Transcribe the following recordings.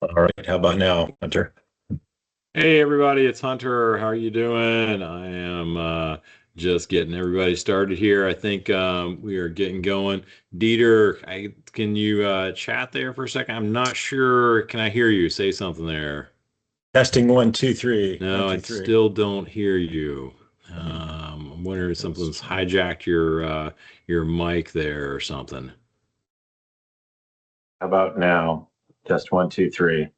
All right. How about now, Hunter? Hey everybody, it's Hunter. How are you doing? I am just getting everybody started here. I think we are getting going. Dieter, can you chat there for a second? I'm not sure. Can I hear you? Say something there. Testing one, two, three. One, No, I two, three. still don't hear you. Hmm. I'm wondering if Let's something's try. hijacked your mic there or something. How about now? Test one, two, three.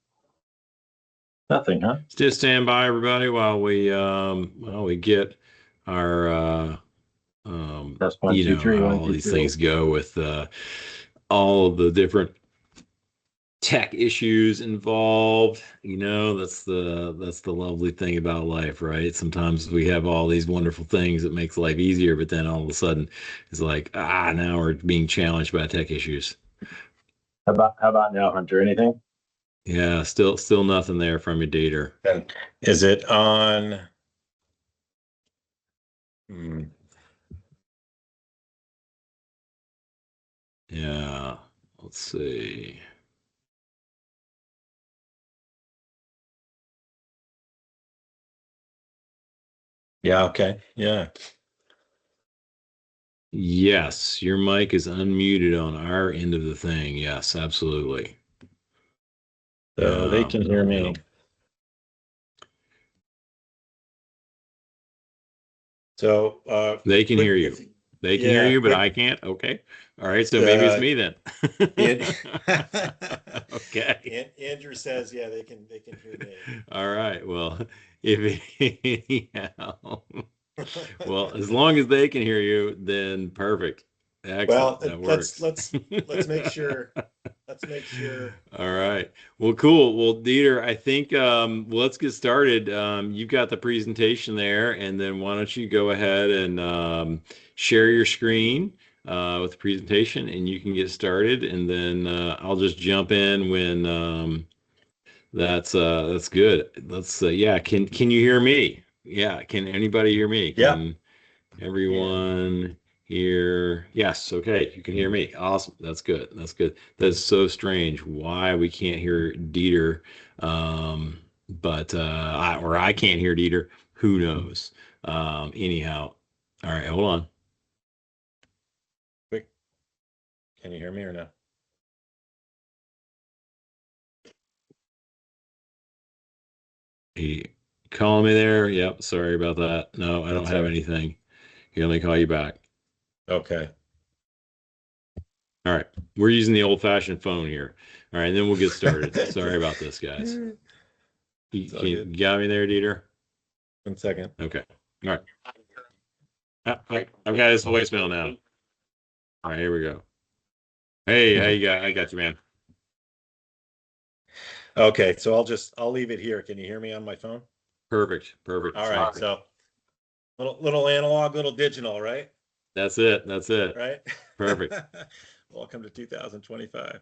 Nothing, huh? Just stand by everybody while we get our Test one, you two, know three. how One, all two, these three. things go with all of the different tech issues involved. That's the lovely thing about life, right? Sometimes we have all these wonderful things that makes life easier, but then all of a sudden it's like, now we're being challenged by tech issues. How about now, Hunter? Anything? Yeah, still nothing there from your dater. And is it on? Hmm. Yeah, let's see. Yeah. Okay. Yeah. Yes, your mic is unmuted on our end of the thing. Yes, absolutely. So they Yeah, can hear no, me. no. So They can hear quick. you. If They can hear yeah, you, but quick. I can't. Okay. All right. So maybe it's Uh, me then. and, Okay. and Andrew says, yeah, they can hear me. All right. Well, if anyhow, well, as long as they can hear you, then perfect. Well, Excellent. That let's works. let's let's make sure. Let's make sure. All right. Well, cool. Well, Dieter, I think let's get started. You've got the presentation there, and then why don't you go ahead and share your screen with the presentation, and you can get started, and then I'll just jump in when that's good. Yeah. Can you hear me? Yeah. Can anybody hear me? Yeah, Can can. everyone here? Yes. Okay. You can hear me. Awesome. That's good. That's good. That's so strange. Why we can't hear Dieter, but I can't hear Dieter. Who knows? Anyhow. All right. Hold on. Quick, can you hear me or no? He calling me there. Yep. Sorry about that. No, I don't That's all have right. anything. Here, let me call you back. Okay. All right. We're using the old-fashioned phone here. All right. Then we'll get started. Sorry about this, guys. It's all good. You got me there, Dieter? 1 second. Okay. All right. I've got his voicemail now. All right, here we go. Hey, how you got? I got you, man. Okay, so I'll leave it here. Can you hear me on my phone? Perfect. Perfect. All Sounds right. good. So little analog, little digital, right? That's it. That's it. Right. Perfect. Welcome to 2025.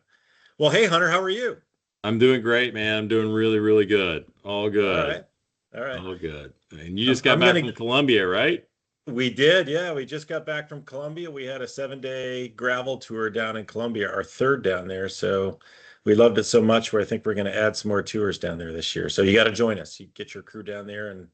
Well, hey Hunter, how are you? I'm doing great, man. I'm doing really, really good. All All good. right. All right. All good. And you I'm just got I'm back gonna from Colombia, right? We did, yeah. We just got back from Colombia. We had a 7-day gravel tour down in Colombia, our third down there. So we loved it so much where I think we're going to add some more tours down there this year. So you got to join us. You get your crew down there and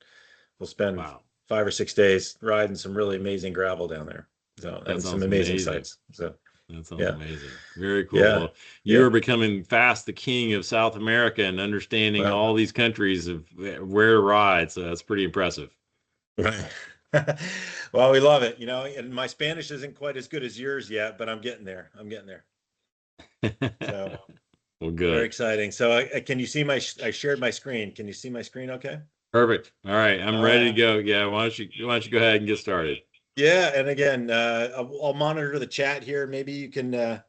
we'll spend Wow. 5 or 6 days riding some really amazing gravel down there. So, That and some sounds amazing amazing. sites. So, That sounds yeah, amazing. Very cool. yeah, Well, you yeah. are becoming fast the king of South America and understanding Well, all these countries of where to ride. So that's pretty impressive. right. Well, we love it, and my Spanish isn't quite as good as yours yet, but I'm getting there. I'm getting there. So Well, very good. exciting. So can you see I shared my screen. Can you see my screen okay? Perfect. All right, I'm All ready to right. go. Yeah, why don't you go ahead and get started? Yeah, and again, I'll monitor the chat here. Maybe you can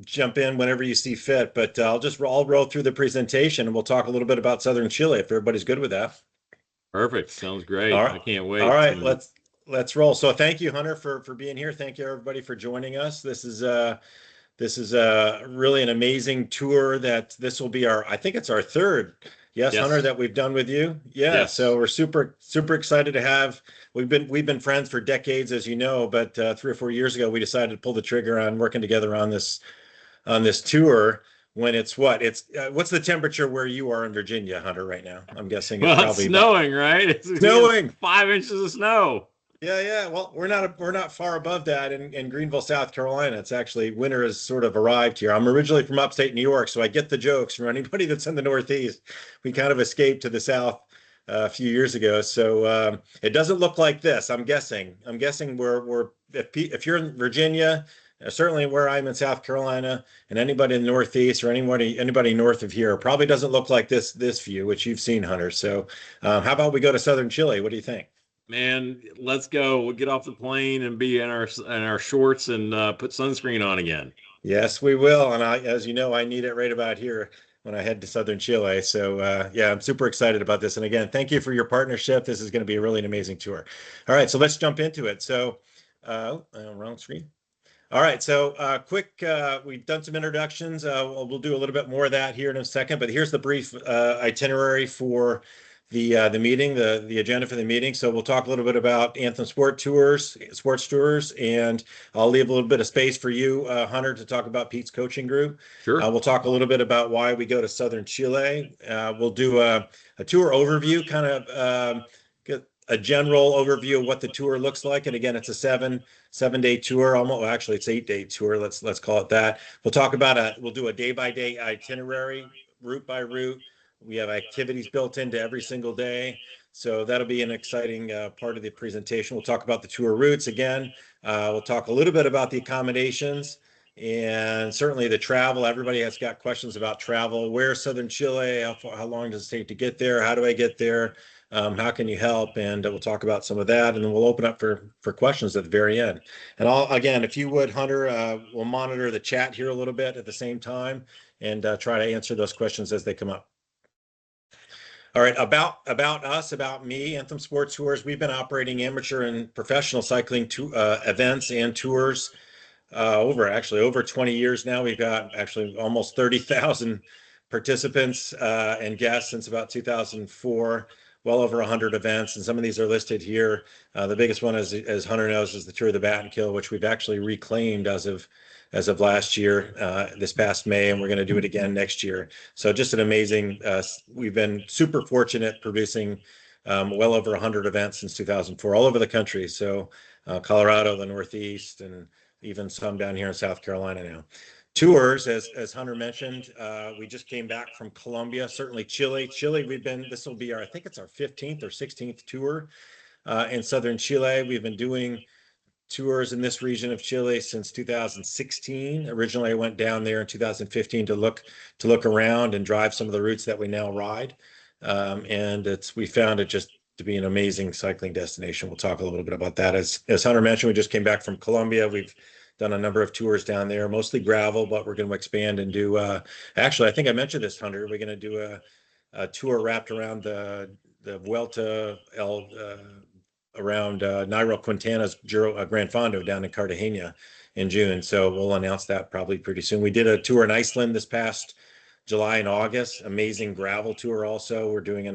jump in whenever you see fit, but I'll roll through the presentation and we'll talk a little bit about Southern Chile if everybody's good with that. Perfect. Sounds All great. right. I can't All wait right, to. let's roll. So thank you, Hunter, for being here. Thank you everybody for joining us. This is really an amazing tour that this will be I think it's our third. Yes, Hunter, Yes. that we've done with you. Yeah, so Yes. we're super excited to have. We've been friends for decades, as you know, but 3 or 4 years ago we decided to pull the trigger on working together on this tour when it's what? It's what's the temperature where you are in Virginia, Hunter, right now? I'm guessing it's Well, it's probably about snowing, right? It's we have snowing. 5 inches of snow. Yeah, yeah. Well, we're not far above that in Greenville, South Carolina. It's actually winter has sort of arrived here. I'm originally from upstate New York, so I get the jokes from anybody that's in the Northeast. We kind of escaped to the South a few years ago, so it doesn't look like this. I'm guessing. We're if you're in Virginia, certainly where I'm in South Carolina, and anybody in the Northeast or anybody north of here probably doesn't look like this view, which you've seen, Hunter. So, how about we go to southern Chile? What do you think? Man, let's go. We'll get off the plane and be in our shorts and put sunscreen on again. Yes, we will. And as you know, I need it right about here when I head to southern Chile. So yeah, I'm super excited about this. And again, thank you for your partnership. This is going to be a really amazing tour. All right, so let's jump into it. So, wrong screen. All right, so quick, we've done some introductions. We'll do a little bit more of that here in a second, but here's the brief itinerary for the meeting, the agenda for the meeting. So we'll talk a little bit about Anthem sports tours, and I'll leave a little bit of space for you, Hunter, to talk about Pete's coaching group. Sure. We'll talk a little bit about why we go to southern Chile. We'll do a tour overview, kind of get a general overview of what the tour looks like. And again, it's a seven-day tour. Almost, well, actually, it's 8-day tour. Let's call it that. We'll talk about we'll do a day-by-day itinerary, route by route. We have activities built into every single day. So that'll be an exciting part of the presentation. We'll talk about the tour routes again. We'll talk a little bit about the accommodations and certainly the travel. Everybody has got questions about travel. Where's southern Chile? How long does it take to get there? How do I get there? How can you help? And we'll talk about some of that, and then we'll open up for questions at the very end. And again, if you would, Hunter, we'll monitor the chat here a little bit at the same time and try to answer those questions as they come up. All right, about us, about me, Anthem Sports Tours. We've been operating amateur and professional cycling events and tours over 20 years now. We've got actually almost 30,000 participants and guests since about 2004. Well over 100 events, and some of these are listed here. The biggest one, as Hunter knows, is the Tour of the Battenkill, which we've actually reclaimed as of last year, this past May, and we're going to do it again next year. So just an amazing. We've been super fortunate producing well over 100 events since 2004, all over the country. So Colorado, the Northeast, and even some down here in South Carolina now. Tours, as Hunter mentioned, we just came back from Colombia. Certainly Chile. This will be I think it's our 15th or 16th tour in southern Chile. We've been doing tours in this region of Chile since 2016. Originally, I went down there in 2015 to look around and drive some of the routes that we now ride. And we found it just to be an amazing cycling destination. We'll talk a little bit about that. As Hunter mentioned, we just came back from Colombia. We've done a number of tours down there, mostly gravel, but we're going to expand and do. Actually, I think I mentioned this, Hunter. We're going to do a tour wrapped around the Vuelta around Nairo Quintana's Gran Fondo down in Cartagena in June. So we'll announce that probably pretty soon. We did a tour in Iceland this past July and August. Amazing gravel tour. Also, we're doing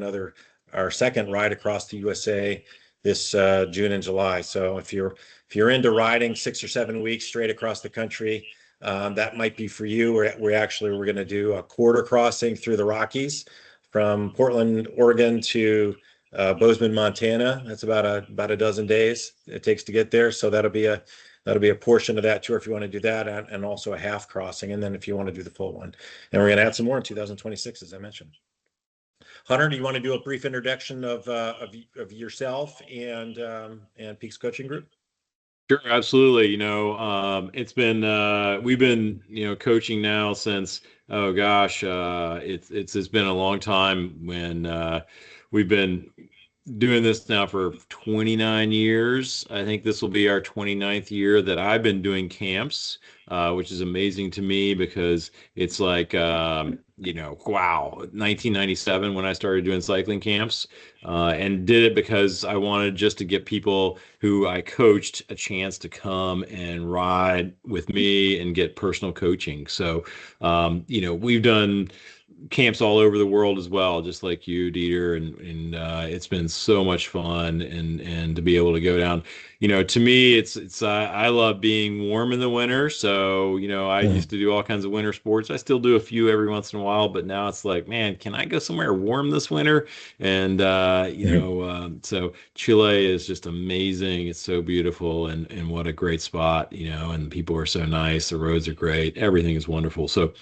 our second ride across the USA this June and July. So if you're into riding 6 or 7 weeks straight across the country, that might be for you. We're going to do a quarter crossing through the Rockies from Portland, Oregon to Bozeman, Montana. That's about a dozen days it takes to get there. So that'll be a portion of that tour if you want to do that, and also a half crossing, and then if you want to do the full one. And we're going to add some more in 2026, as I mentioned. Hunter, do you want to do a brief introduction of yourself and Peaks Coaching Group? Sure, absolutely. It's been we've been coaching now since it's been a long time. When we've been doing this now for 29 years. I think this will be our 29th year that I've been doing camps, which is amazing to me because it's like, wow, 1997 when I started doing cycling camps, and did it because I wanted just to get people who I coached a chance to come and ride with me and get personal coaching. So, we've done camps all over the world as well, just like you, Dieter, and it's been so much fun, and to be able to go down. To me, it's I love being warm in the winter. So I Mhm. used to do all kinds of winter sports. I still do a few every once in a while, but now it's like, man, can I go somewhere warm this winter? And so Chile is just amazing. It's so beautiful, and what a great spot. And people are so nice. The roads are great. Everything is wonderful. So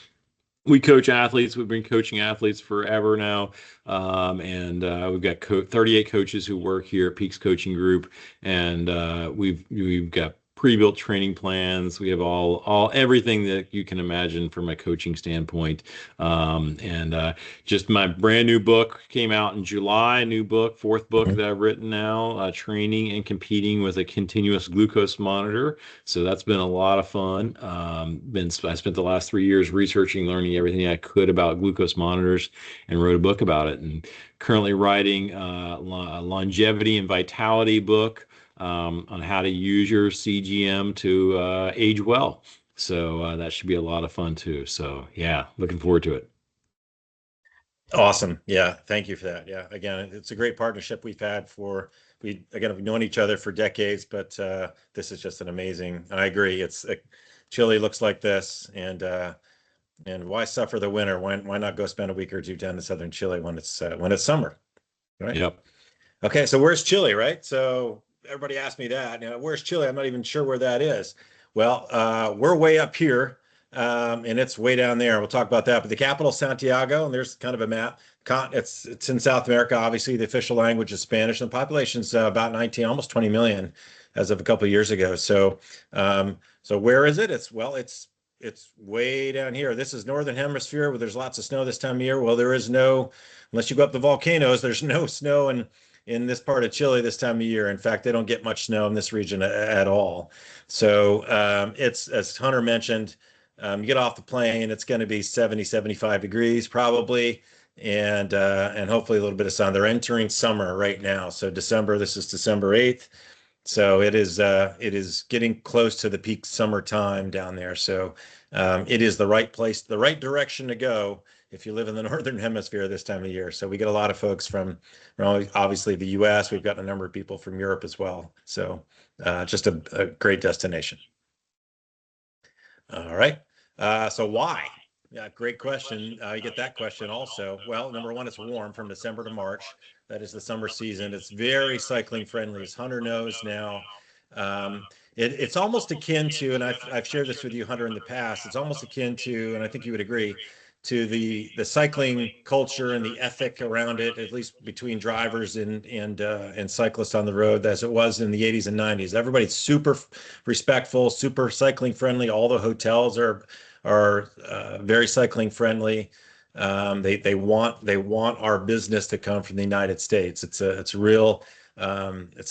we coach athletes. We've been coaching athletes forever now, and we've got 38 coaches who work here at Peaks Coaching Group, and we've got pre-built training plans. We have all everything that you can imagine from a coaching standpoint. And just my brand new book came out in July. New book, fourth book Mhm. that I've written now, training and competing with a continuous glucose monitor. So that's been a lot of fun. I spent the last 3 years researching, learning everything I could about glucose monitors, and wrote a book about it. And currently writing a longevity and vitality book on how to use your CGM to age well. So that should be a lot of fun too. So yeah, looking forward to it. Awesome. Yeah. Thank you for that. Yeah. Again, it's a great partnership we've had we've known each other for decades, but this is just an amazing, and I agree. Chile looks like this, and why suffer the winter? Why not go spend a week or two down in southern Chile when it's summer, right? Yep. Okay, so where's Chile, right? So everybody asked me that. Where's Chile? I'm not even sure where that is. Well, we're way up here, and it's way down there. We'll talk about that. But the capital, Santiago, and there's kind of a map. It's in South America. Obviously, the official language is Spanish, and the population's about 19, almost 20 million as of a couple of years ago. So where is it? It's way down here. This is northern hemisphere where there's lots of snow this time of year. Well, there is no, unless you go up the volcanoes, there's no snow in this part of Chile this time of year. In fact, they don't get much snow in this region at all. So it's, as Hunter mentioned, you get off the plane, it's going to be 70, 75 degrees probably, and hopefully a little bit of sun. They're entering summer right now. So December, this is December 8th. So it is getting close to the peak summertime down there. So it is the right place, the right direction to go if you live in the northern hemisphere this time of year. So we get a lot of folks from obviously the U.S. We've got a number of people from Europe as well. So just a great destination. All right. So why? Yeah, great question. You get that question also. Well, number one, it's warm from December to March. That is the summer season. It's very cycling friendly, as Hunter knows now. It's almost akin to, and I've shared this with you, Hunter, in the past. It's almost akin to, and I think you would agree, to the cycling culture and the ethic around it, at least between drivers and cyclists on the road, as it was in the 80s and 90s. Everybody's super respectful, super cycling friendly. All the hotels are very cycling friendly. They want our business to come from the United States. It's a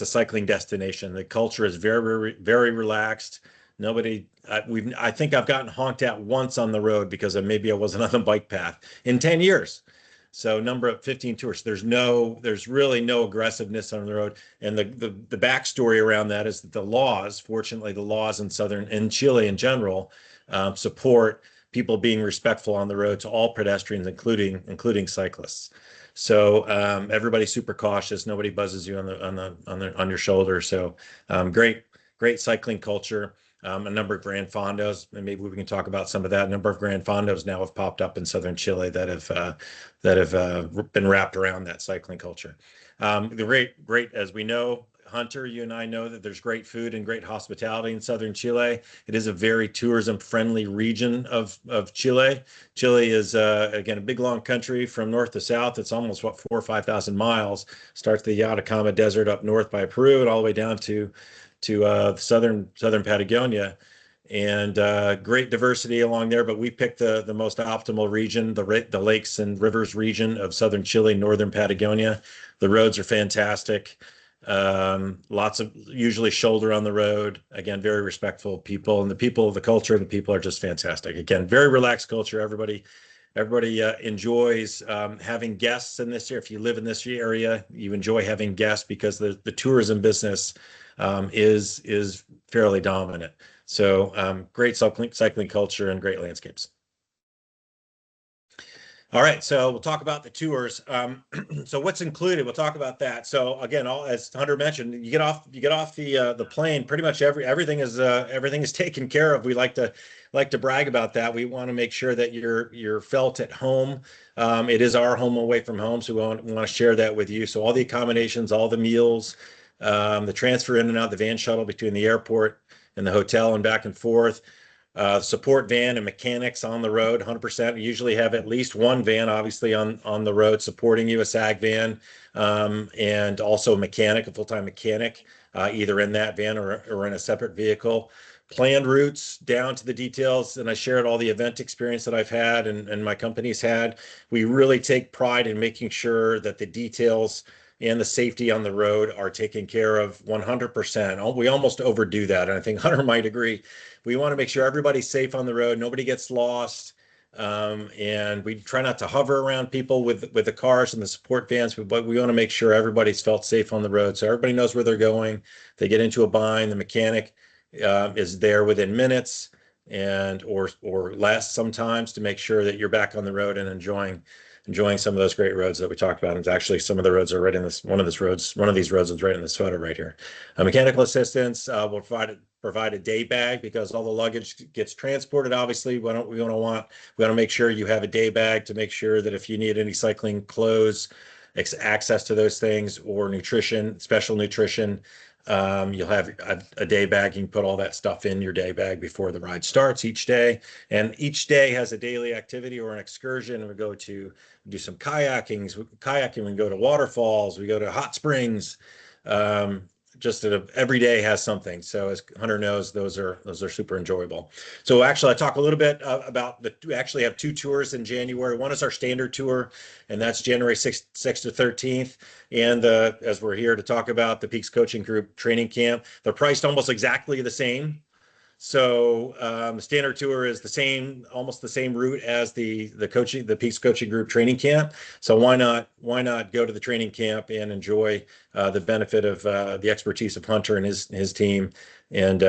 cycling destination. The culture is very, very, very relaxed. I think I've gotten honked at once on the road because maybe I wasn't on the bike path in 10 years. So number of 15 tours. There's really no aggressiveness on the road. And the backstory around that is that fortunately, the laws in Chile in general, support people being respectful on the road to all pedestrians, including cyclists. So everybody's super cautious. Nobody buzzes you on your shoulder. So great cycling culture. A number of Grand Fondos, and maybe we can talk about some of that. A number of Grand Fondos now have popped up in southern Chile that have been wrapped around that cycling culture. Great, as we know, Hunter, you and I know that there's great food and great hospitality in southern Chile. It is a very tourism-friendly region of Chile. Chile is, again, a big, long country from north to south. It's almost, 4,000 or 5,000 miles. Starts the Atacama Desert up north by Peru and all the way down to southern Patagonia, and great diversity along there. But we picked the most optimal region, the lakes and rivers region of southern Chile, northern Patagonia. The roads are fantastic. Lots of usually shoulder on the road. Again, very respectful people, and the culture and the people are just fantastic. Again, very relaxed culture. Everybody enjoys having guests in this area. If you live in this area, you enjoy having guests because the tourism business is fairly dominant. So great cycling culture and great landscapes. All right, so we'll talk about the tours. So what's included? We'll talk about that. So again, as Hunter mentioned, you get off the plane. Pretty much everything is taken care of. We like to brag about that. We want to make sure that you're felt at home. It is our home away from home, so we want to share that with you. So all the accommodations, all the meals, the transfer in and out, the van shuttle between the airport and the hotel and back and forth, support van and mechanics on the road 100%. We usually have at least one van obviously on the road supporting you, a SAG van, and also a full-time mechanic, either in that van or in a separate vehicle. Planned routes down to the details, and I shared all the event experience that I've had and my company's had. We really take pride in making sure that the details and the safety on the road are taken care of 100%. We almost overdo that, and I think Hunter might agree. We want to make sure everybody's safe on the road, nobody gets lost, and we try not to hover around people with the cars and the support vans, but we want to make sure everybody's felt safe on the road, so everybody knows where they're going. They get into a bind, the mechanic is there within minutes and or less sometimes to make sure that you're back on the road and enjoying some of those great roads that we talked about. And actually, some of the roads are right in this. One of these roads is right in this photo right here. Mechanical assistance will provide a day bag because all the luggage gets transported. Obviously, we want to make sure you have a day bag to make sure that if you need any cycling clothes, access to those things or nutrition, special nutrition. You'll have a day bag. You can put all that stuff in your day bag before the ride starts each day. And each day has a daily activity or an excursion. We go to do some kayaking. We go to waterfalls. We go to hot springs. Every day has something. So as Hunter knows, those are super enjoyable. So actually, I talk a little bit about we actually have two tours in January. One is our standard tour, and that's January 6th to 13th. And as we're here to talk about the Peaks Coaching Group training camp, they're priced almost exactly the same. So the standard tour is almost the same route as the Peaks Coaching Group training camp. So why not go to the training camp and enjoy the benefit of the expertise of Hunter and his team? And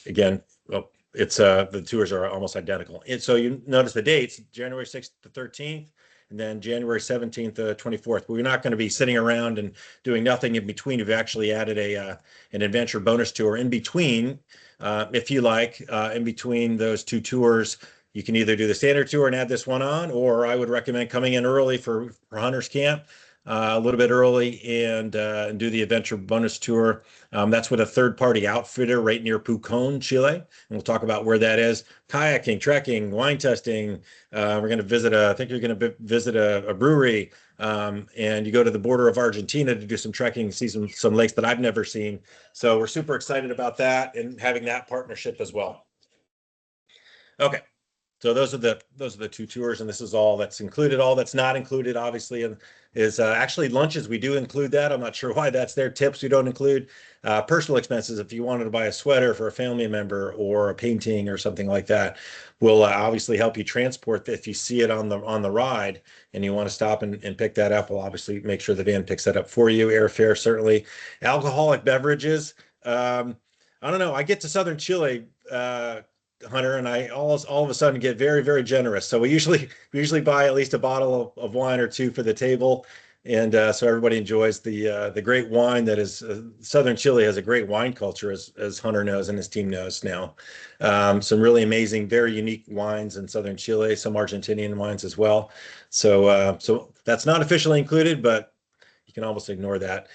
again, well, the tours are almost identical. And so you notice the dates: January 6th to 13th. And then January 17th to 24th. But we're not going to be sitting around and doing nothing in between. We've actually added an adventure bonus tour in between. If you like, in between those two tours, you can either do the standard tour and add this one on, or I would recommend coming in early for Hunter's Camp, a little bit early, and do the adventure bonus tour. That's with a third-party outfitter right near Pucón, Chile. And we'll talk about where that is. Kayaking, trekking, wine testing. We're going to visit I think you're going to visit a brewery, and you go to the border of Argentina to do some trekking, see some lakes that I've never seen. So we're super excited about that and having that partnership as well. Okay. So those are the two tours, and this is all that's included. All that's not included, obviously, is actually lunches. We do include that. I'm not sure why that's there. Tips we don't include. Personal expenses, if you wanted to buy a sweater for a family member or a painting or something like that, we'll obviously help you transport if you see it on the ride and you want to stop and pick that up. We'll obviously make sure the van picks that up for you. Airfare, certainly. Alcoholic beverages. I don't know. I get to southern Chile, Hunter, and I all of a sudden get very, very generous. So we usually buy at least a bottle of wine or two for the table, and so everybody enjoys the great wine that is. Southern Chile has a great wine culture, as Hunter knows and his team knows now. Some really amazing, very unique wines in southern Chile. Some Argentinian wines as well. So that's not officially included, but you can almost ignore that.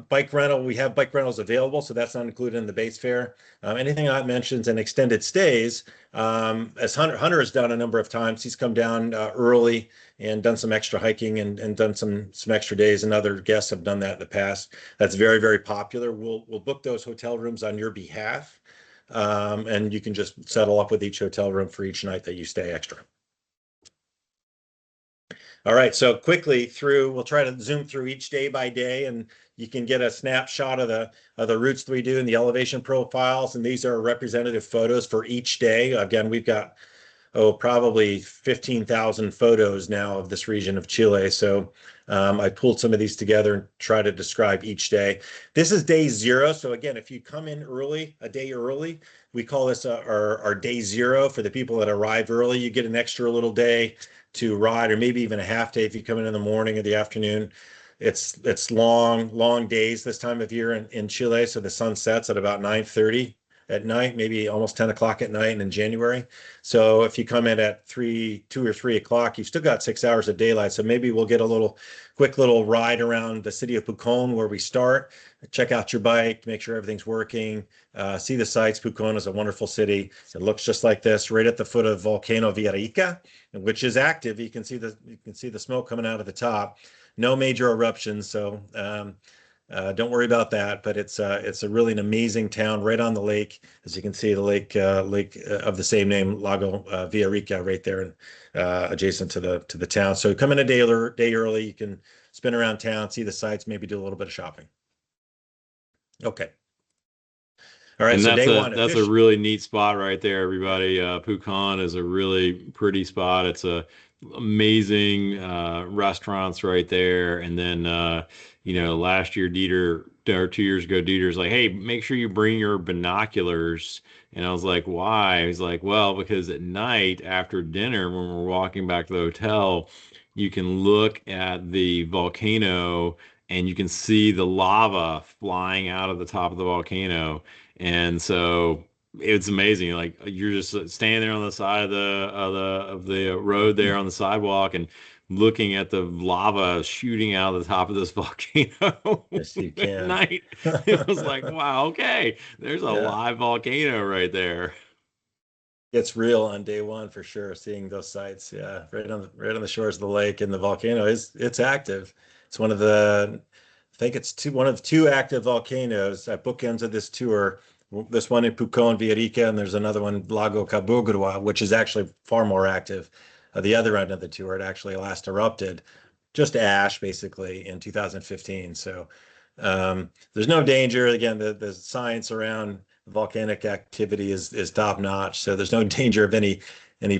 Bike rental, we have bike rentals available, so that's not included in the base fare. Anything I mentioned and extended stays, as Hunter has done a number of times, he's come down early and done some extra hiking and done some extra days, and other guests have done that in the past. That's very, very popular. We'll book those hotel rooms on your behalf, and you can just settle up with each hotel room for each night that you stay extra. All right, so quickly we'll try to zoom through each day by day, and you can get a snapshot of the routes that we do and the elevation profiles. And these are representative photos for each day. Again, we've got probably 15,000 photos now of this region of Chile. So I pulled some of these together and try to describe each day. This is day 0. So again, if you come in early, a day early, we call this our day 0 for the people that arrive early. You get an extra little day to ride, or maybe even a half day if you come in the morning or the afternoon. It's long days this time of year in Chile. So the sun sets at about 9:30 at night, maybe almost 10 o'clock at night in January. So if you come in at 2 or 3 o'clock, you've still got 6 hours of daylight. So maybe we'll get a quick little ride around the city of Pucón where we start, check out your bike, make sure everything's working, see the sights. Pucón is a wonderful city. It looks just like this, right at the foot of Volcano Villarrica, which is active. You can see the smoke coming out of the top. No major eruptions, so don't worry about that. But it's a really an amazing town right on the lake. As you can see, the lake of the same name, Lago Villarrica, right there, and adjacent to the town. So come in a day early. You can spin around town, see the sights, maybe do a little bit of shopping. Okay. All right. And So day one. that's a really neat spot right there, everybody. Pucón is a really pretty spot. It's a amazing restaurants right there. And then last year Dieter, or 2 years ago, Dieter's like, hey, make sure you bring your binoculars. And I was like, why? He's like, well, because at night after dinner, when we're walking back to the hotel, you can look at the volcano and you can see the lava flying out of the top of the volcano. And so it's amazing. Like you're just standing there on the side of the road there on the sidewalk and looking at the lava shooting out of the top of this volcano Yes, you at can. night. It was like, wow, okay, there's a Yeah. live volcano right there. It's real on day one for sure. Seeing those sites, yeah, right on the shores of the lake, and the volcano it's active. It's I think it's one of 2 active volcanoes at bookends of this tour. This one in Pucón, Villarrica, and there's another one, Lago Cabugua, which is actually far more active. The other end of the tour, it actually last erupted, just ash basically in 2015. So there's no danger. Again, the science around volcanic activity is top notch. So there's no danger of any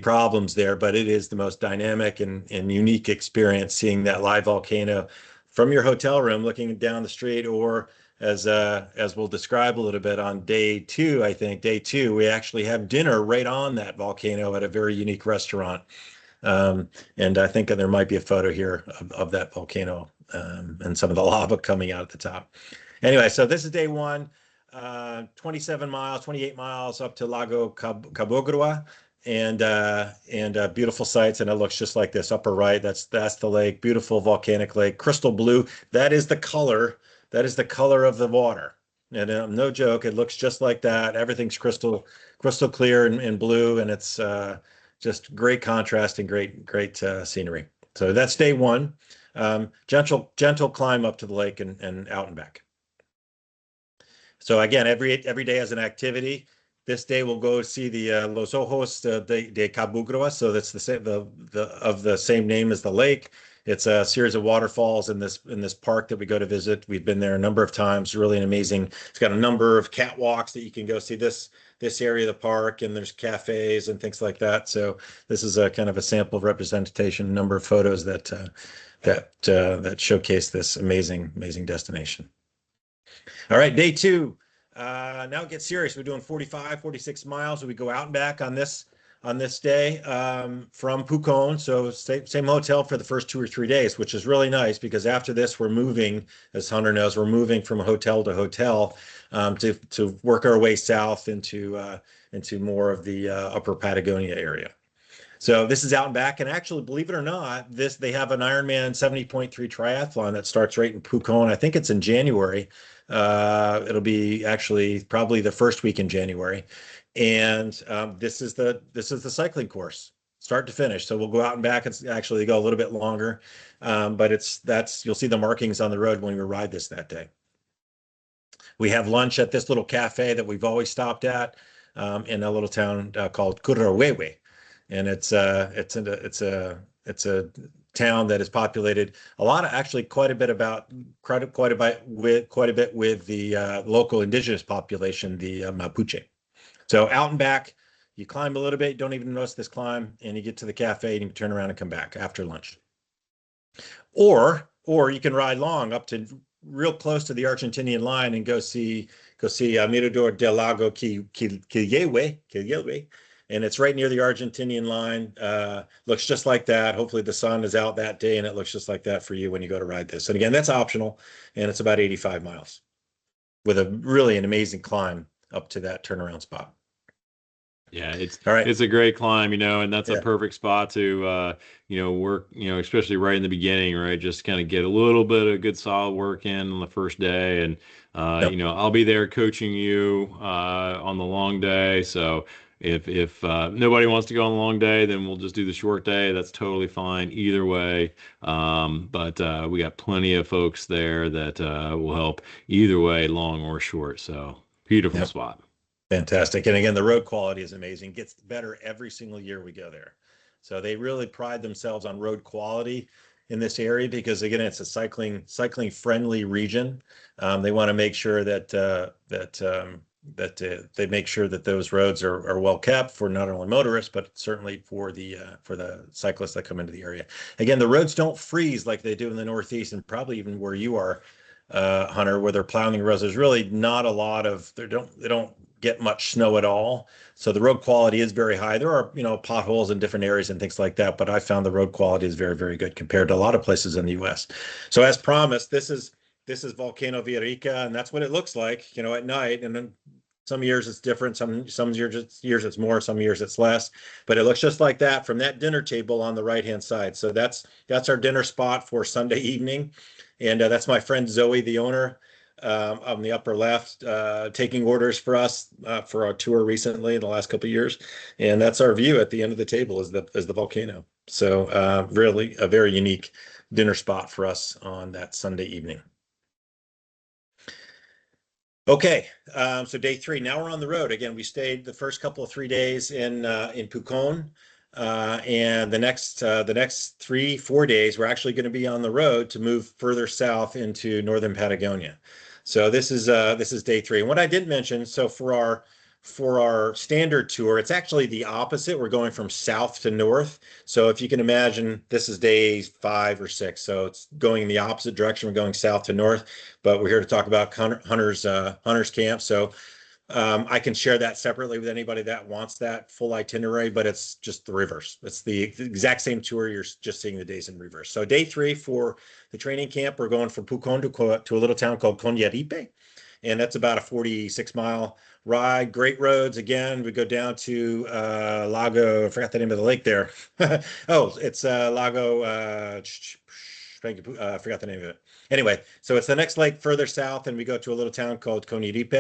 problems there. But it is the most dynamic and unique experience seeing that live volcano from your hotel room, looking down the street, or as we'll describe a little bit on day 2. I think day 2 we actually have dinner right on that volcano at a very unique restaurant. And I think there might be a photo here of that volcano and some of the lava coming out at the top. Anyway, so this is day 1, 27 miles, 28 miles up to Lago Cabugua, and beautiful sights. And it looks just like this upper right. That's the lake, beautiful volcanic lake, crystal blue. That is the color of the water. And no joke, it looks just like that. Everything's crystal clear and blue, and it's just great contrast and great scenery. So that's day 1. Gentle climb up to the lake and out and back. So again, every day has an activity. This day we'll go see the Los Ojos de Cabugua. So that's the same name as the lake. It's a series of waterfalls in this park that we go to visit. We've been there a number of times. Really an amazing. It's got a number of catwalks that you can go see this area of the park, and there's cafes and things like that. So this is a kind of a sample representation, number of photos that showcase this amazing destination. All right, day 2. Now it gets serious. We're doing 45, 46 miles. We go out and back on this day from Pucón. So same hotel for the first 2 or 3 days, which is really nice because after this we're moving, as Hunter knows, we're moving from hotel to hotel to work our way south into more of the upper Patagonia area. So this is out and back, and actually, believe it or not, they have an Ironman 70.3 triathlon that starts right in Pucón. I think it's in January. It'll be actually probably the first week in January, and this is the cycling course, start to finish. So we'll go out and back. It's actually go a little bit longer, but you'll see the markings on the road when we ride this that day. We have lunch at this little cafe that we've always stopped at in a little town called Currahuehue. And it's a town that is populated quite a bit with the local indigenous population, the Mapuche. So out and back, You climb a little bit, don't even notice this climb, and you get to the cafe and you can turn around and come back after lunch. Or you can ride long up to real close to the Argentinian line and go see Mirador del Lago Quilehue, and it's right near the Argentinian line. Looks just like that. Hopefully the sun is out that day and it looks just like that for you when you go to ride this. And again, that's optional, and it's about 85 miles with an amazing climb up to that turnaround spot. Yeah, All right. it's a great climb, and that's a Yeah. perfect spot to work, especially right in the beginning, right? Just kind of get a little bit of good solid work in on the first day. And Yep. I'll be there coaching you on the long day. So if nobody wants to go on the long day, then we'll just do the short day. That's totally fine either way. But we got plenty of folks there that will help either way, long or short. So beautiful Yep. spot. Fantastic. And again, the road quality is amazing. Gets better every single year we go there. So they really pride themselves on road quality in this area because again, it's a cycling friendly region. They want to make sure that they make sure that those roads are well kept for not only motorists but certainly for the cyclists that come into the area. Again, the roads don't freeze like they do in the Northeast and probably even where you are, Hunter, where they're plowing the roads. There's really not a lot of they don't get much snow at all. So the road quality is very high. There are, potholes in different areas and things like that, but I found the road quality is very, very good compared to a lot of places in the US. So as promised, this is Volcano Villarrica, and that's what it looks like, at night. And then some years it's different. Some years it's more, some years it's less. But it looks just like that from that dinner table on the right-hand side. So that's our dinner spot for Sunday evening. And that's my friend Zoe, the owner, on the upper left, taking orders for us for our tour recently in the last couple of years. And that's our view at the end of the table is the volcano. So really a very unique dinner spot for us on that Sunday evening. Okay, so day 3. Now we're on the road again. We stayed the first couple of 3 days in Pucón, and the next 3-4 days we're actually going to be on the road to move further south into northern Patagonia. So this is day 3. And what I didn't mention, so for our standard tour, it's actually the opposite. We're going from south to north. So if you can imagine, this is day 5 or 6. So it's going in the opposite direction. We're going south to north, but we're here to talk about Hunter's Camp. So I can share that separately with anybody that wants that full itinerary, but it's just the reverse. It's the exact same tour. You're just seeing the days in reverse. So day 3 for the training camp, we're going from Pucón to a little town called Coñaripe. And that's about a 46-mile ride. Great roads. Again, we go down to Lago. I forgot the name of the lake there. Oh, it's Lago. I forgot the name of it. Anyway, so it's the next lake further south, and we go to a little town called Coñaripe.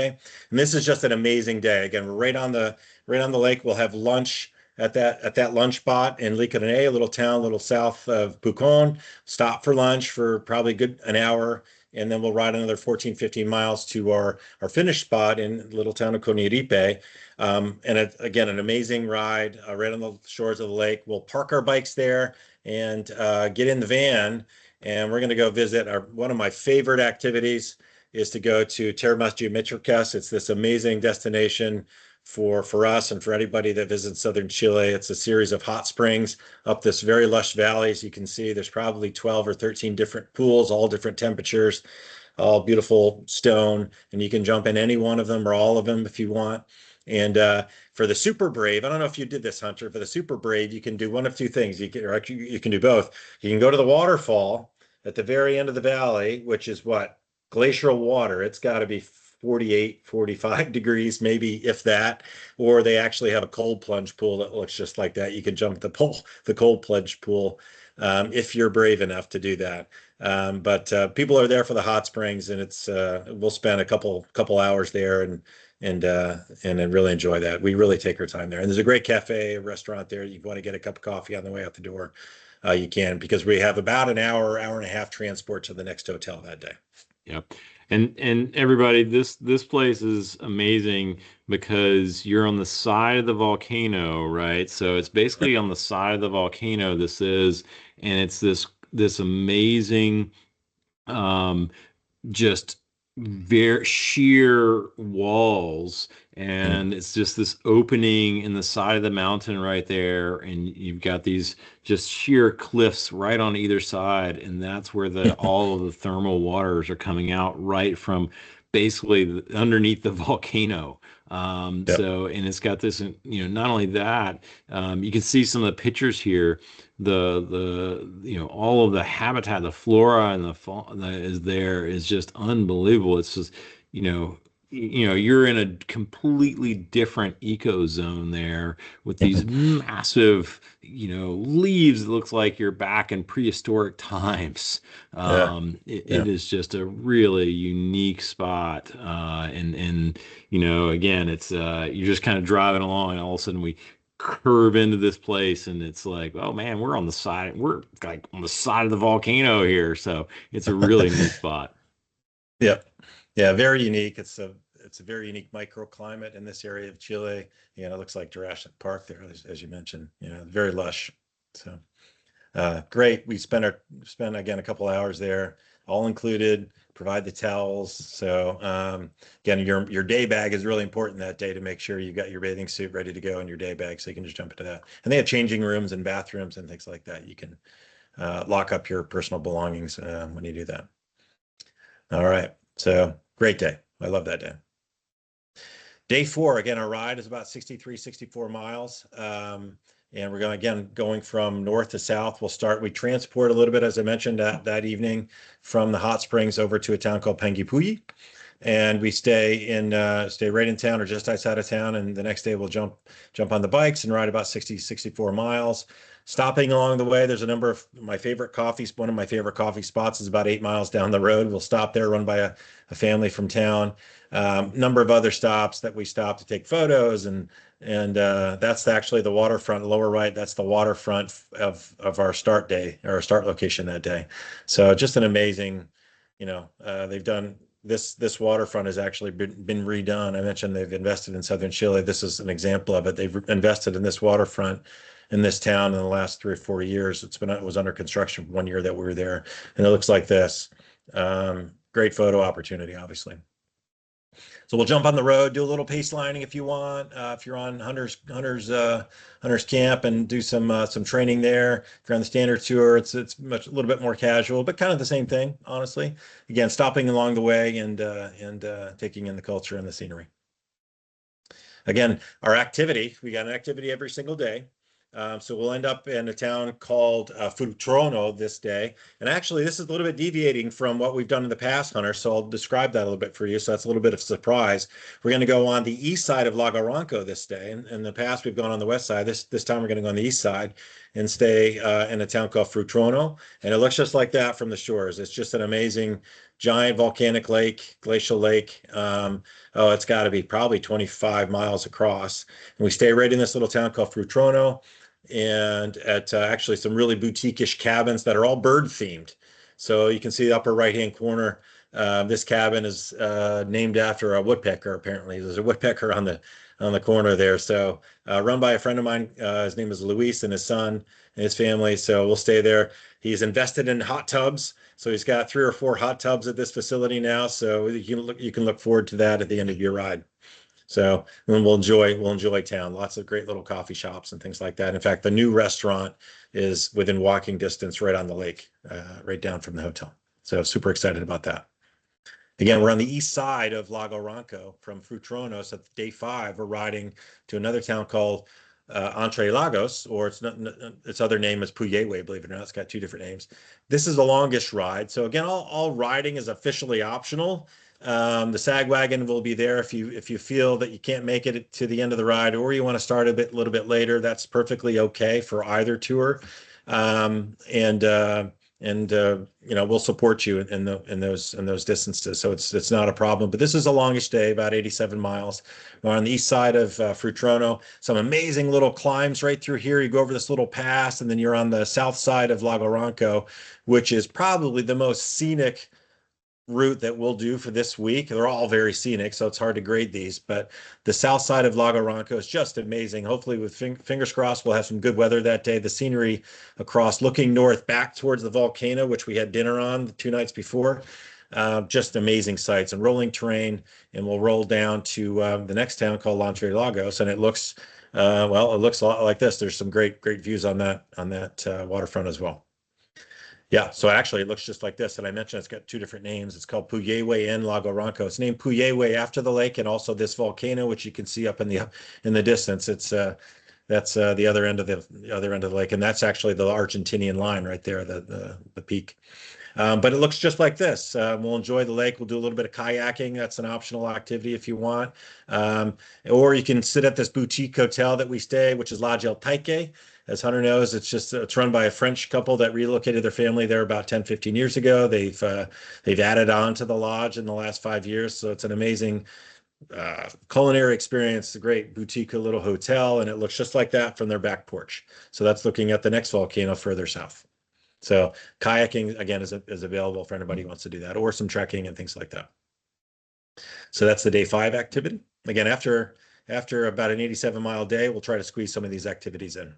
And this is just an amazing day. Again, we're right on the lake. We'll have lunch at that lunch spot in Licané, a little town, a little south of Pucón. Stop for lunch for probably an hour. And then we'll ride another 14, 15 miles to our finish spot in the little town of Coñaripe. And again, an amazing ride right on the shores of the lake. We'll park our bikes there and get in the van. And we're going to go visit one of my favorite activities is to go to Termas Geométricas. It's this amazing destination for us and for anybody that visits southern Chile. It's a series of hot springs up this very lush valley. As you can see, there's probably 12 or 13 different pools, all different temperatures, all beautiful stone, and you can jump in any one of them or all of them if you want. And for the super brave, I don't know if you did this, Hunter. For the super brave, you can do one of two things. You can do both. You can go to the waterfall at the very end of the valley, which is what? Glacial water. It's got to be 48, 45 degrees, maybe if that, or they actually have a cold plunge pool that looks just like that. You can jump the cold plunge pool if you're brave enough to do that. But people are there for the hot springs, and we'll spend a couple hours there and really enjoy that. We really take our time there. And there's a great cafe, a restaurant there. You want to get a cup of coffee on the way out the door, you can, because we have about an hour and a half transport to the next hotel that day. Yep. And everybody, this place is amazing because you're on the side of the volcano, right? So it's basically on the side of the volcano and it's this amazing just very sheer walls, Mm. and it's just this opening in the side of the mountain right there, and you've got these just sheer cliffs right on either side, and that's where the all of the thermal waters are coming out right from basically underneath the volcano. Yep. And it's got this, not only that, you can see some of the pictures here, all of the habitat, the flora and the fauna that is there is just unbelievable. It's just, you know you're in a completely different eco zone there with these massive, leaves. It looks like you're back in prehistoric times. Yeah. It Yeah. is just a really unique spot. And again, it's you're just kind of driving along, and all of a sudden we curve into this place, and it's like, oh man, we're like on the side of the volcano here. So it's a really neat spot. Yep. Yeah, very unique. It's a very unique microclimate in this area of Chile. You know, it looks like Jurassic Park there, as you mentioned. You know, very lush. So great. We spent again a couple hours there, all included. Provide the towels. So again, your day bag is really important that day to make sure you got your bathing suit ready to go in your day bag, so you can just jump into that. And they have changing rooms and bathrooms and things like that. You can lock up your personal belongings when you do that. All right. So great day. I love that day. Day four, again, our ride is about 63, 64 miles. And we're going from north to south. We transport a little bit, as I mentioned, that evening from the hot springs over to a town called Panguipulli. And we stay right in town or just outside of town. And the next day we'll jump on the bikes and ride about 60, 64 miles. Stopping along the way, there's a number of my favorite coffees. One of my favorite coffee spots is about 8 miles down the road. We'll stop there, run by a family from town. Number of other stops that we stop to take photos, and that's actually the waterfront, lower right. That's the waterfront of our start day, or our start location that day. So just an amazing, they've done this waterfront has actually been redone. I mentioned they've invested in southern Chile. This is an example of it. They've invested in this waterfront in this town in the last 3 or 4 years. It was under construction 1 year that we were there, and it looks like this. Great photo opportunity, obviously. So we'll jump on the road, do a little pace lining if you want. If you're on hunters camp, and do some training there. If you're on the standard tour, it's a little bit more casual, but kind of the same thing, honestly. Again, stopping along the way and taking in the culture and the scenery. Again, we got an activity every single day. So we'll end up in a town called Futrono this day. And actually, this is a little bit deviating from what we've done in the past, Hunter. So I'll describe that a little bit for you. So that's a little bit of a surprise. We're going to go on the east side of Lago Ranco this day. And in the past, we've gone on the west side. This time, we're going to go on the east side and stay in a town called Futrono. And it looks just like that from the shores. It's just an amazing, giant volcanic lake, glacial lake. It's got to be probably 25 miles across. And we stay right in this little town called Futrono, and at actually some really boutique-ish cabins that are all bird themed. So you can see the upper right-hand corner. This cabin is named after a woodpecker. Apparently, there's a woodpecker on the corner there. So run by a friend of mine. His name is Luis, and his son and his family. So we'll stay there. He's invested in hot tubs. So he's got 3 or 4 hot tubs at this facility now. So you can look forward to that at the end of your ride. So we'll enjoy town. Lots of great little coffee shops and things like that. In fact, the new restaurant is within walking distance, right on the lake, right down from the hotel. So super excited about that. Again, we're on the east side of Lago Ranco from Futronos. At day 5, we're riding to another town called Entre Lagos, or its other name is Puyehue, believe it or not. It's got 2 different names. This is the longest ride. So again, all riding is officially optional. The sag wagon will be there if you feel that you can't make it to the end of the ride, or you want to start a little bit later. That's perfectly okay for either tour. We'll support you in those distances. So it's not a problem. But this is the longest day, about 87 miles. We're on the east side of Futrono. Some amazing little climbs right through here. You go over this little pass, and then you're on the south side of Lago Ranco, which is probably the most scenic route that we'll do for this week. They're all very scenic, so it's hard to grade these, but the south side of Lago Ranco is just amazing. Hopefully, with fingers crossed, we'll have some good weather that day. The scenery across, looking north back towards the volcano, which we had dinner on the 2 nights before, Just amazing sights and rolling terrain. And we'll roll down to the next town called Entre Lagos, and it looks well, it looks a lot like this. There's some great views on that waterfront as well. Yeah, so actually it looks just like this. And I mentioned it's got two different names. It's called Puyehue and Lago Ranco. It's named Puyehue after the lake and also this volcano, which you can see up in the distance. It's that's the other end of the lake, and that's actually the Argentinian line right there, the peak. But it looks just like this. We'll enjoy the lake. We'll do a little bit of kayaking. That's an optional activity if you want. Or you can sit at this boutique hotel that we stay, which is Lodge El Taike. As Hunter knows, it's run by a French couple that relocated their family there about 10, 15 years ago. They've added on to the lodge in the last 5 years. So it's an amazing culinary experience, a great boutique little hotel, and it looks just like that from their back porch. So that's looking at the next volcano further south. So kayaking again is available for anybody who wants to do that, or some trekking and things like that. So that's the day 5 activity. Again, after about an 87-mile day, we'll try to squeeze some of these activities in.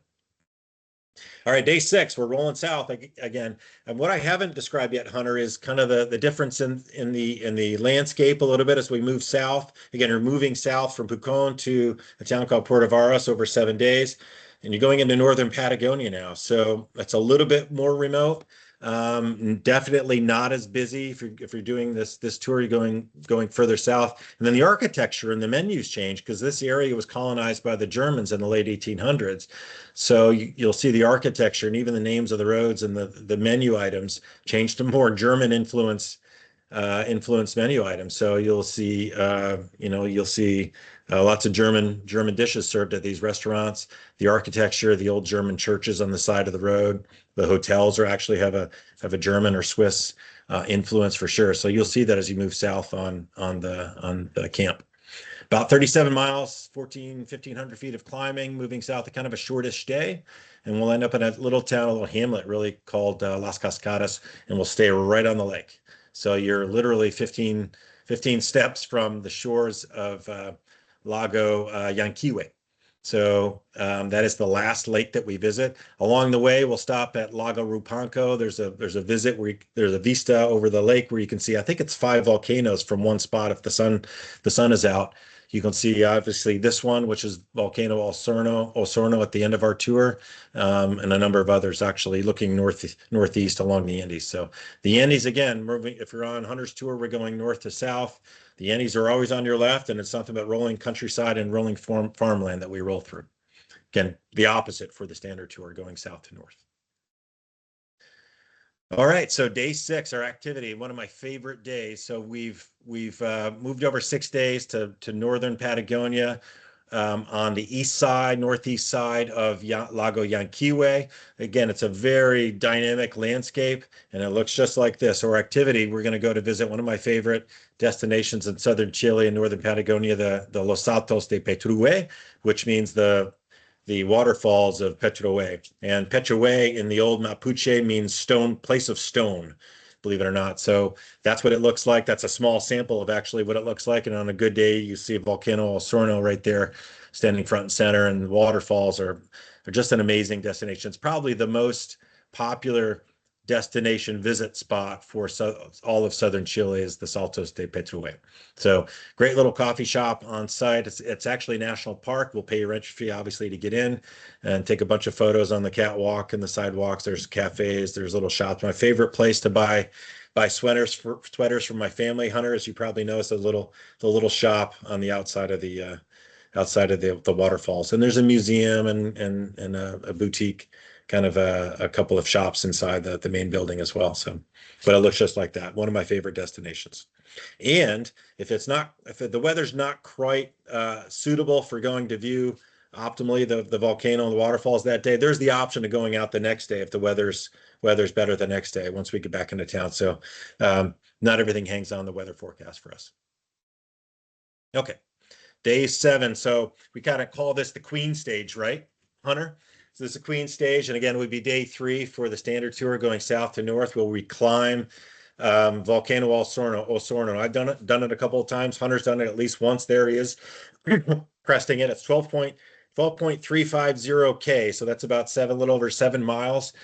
All right, day 6, we're rolling south again. And what I haven't described yet, Hunter, is kind of the difference in the landscape a little bit as we move south. Again, we're moving south from Pucón to a town called Puerto Varas over 7 days. And you're going into northern Patagonia now. So it's a little bit more remote. Definitely not as busy if you're doing this tour, you're going further south. And then the architecture and the menus change because this area was colonized by the Germans in the late 1800s. So you'll see the architecture and even the names of the roads and the menu items change to more German influenced menu items. So you'll see lots of German dishes served at these restaurants. The architecture, the old German churches on the side of the road. The hotels actually have a German or Swiss influence for sure. So you'll see that as you move south on the camp. About 37 miles, 1,500 feet of climbing, moving south, kind of a shortish day. And we'll end up in a little town, a little hamlet really called Las Cascadas, and we'll stay right on the lake. So you're literally 15 steps from the shores of Lago Yanquihue. So that is the last lake that we visit. Along the way, we'll stop at Lago Rupanco. There's a visit where there's a vista over the lake where you can see, I think it's 5 volcanoes from one spot if the sun is out. You can see obviously this one, which is Volcano Osorno at the end of our tour, and a number of others actually looking northeast along the Andes. So the Andes, again, if you're on Hunter's tour, we're going north to south. The Andes are always on your left, and it's nothing but rolling countryside and rolling farmland that we roll through. Again, the opposite for the standard tour, going south to north. All right, so day 6, our activity, one of my favorite days. So we've moved over 6 days to northern Patagonia, on the northeast side of Lago Yanquihue. Again, it's a very dynamic landscape, and it looks just like this. Our activity, we're going to go to visit one of my favorite destinations in southern Chile and northern Patagonia, the Los Altos de Petrué, which means the waterfalls of Petrué. And Petrué in the old Mapuche means stone, place of stone, believe it or not. So that's what it looks like. That's a small sample of actually what it looks like. And on a good day, you see Volcano Osorno right there standing front and center, and waterfalls are just an amazing destination. It's probably the most popular destination visit spot for all of southern Chile is the Saltos de Petrué. So great little coffee shop on site. It's actually a national park. We'll pay your entry fee obviously to get in and take a bunch of photos on the catwalk and the sidewalks. There's cafes, there's little shops. My favorite place to buy sweaters for my family, Hunter, as you probably know, is the little shop on the outside of the waterfalls. And there's a museum and a boutique, kind of a couple of shops inside the main building as well. So, but it looks just like that. One of my favorite destinations. And if the weather's not quite suitable for going to view optimally the volcano and the waterfalls that day, there's the option of going out the next day if the weather's better the next day once we get back into town. So not everything hangs on the weather forecast for us. Okay, day 7. So we kind of call this the Queen stage, right, Hunter? So this is the Queen stage, and again, it would be day 3 for the standard tour going south to north, where we climb Volcano Osorno. I've done it a couple of times. Hunter's done it at least once. There he is, cresting it. It's 12.350K, so that's about a little over 7 miles.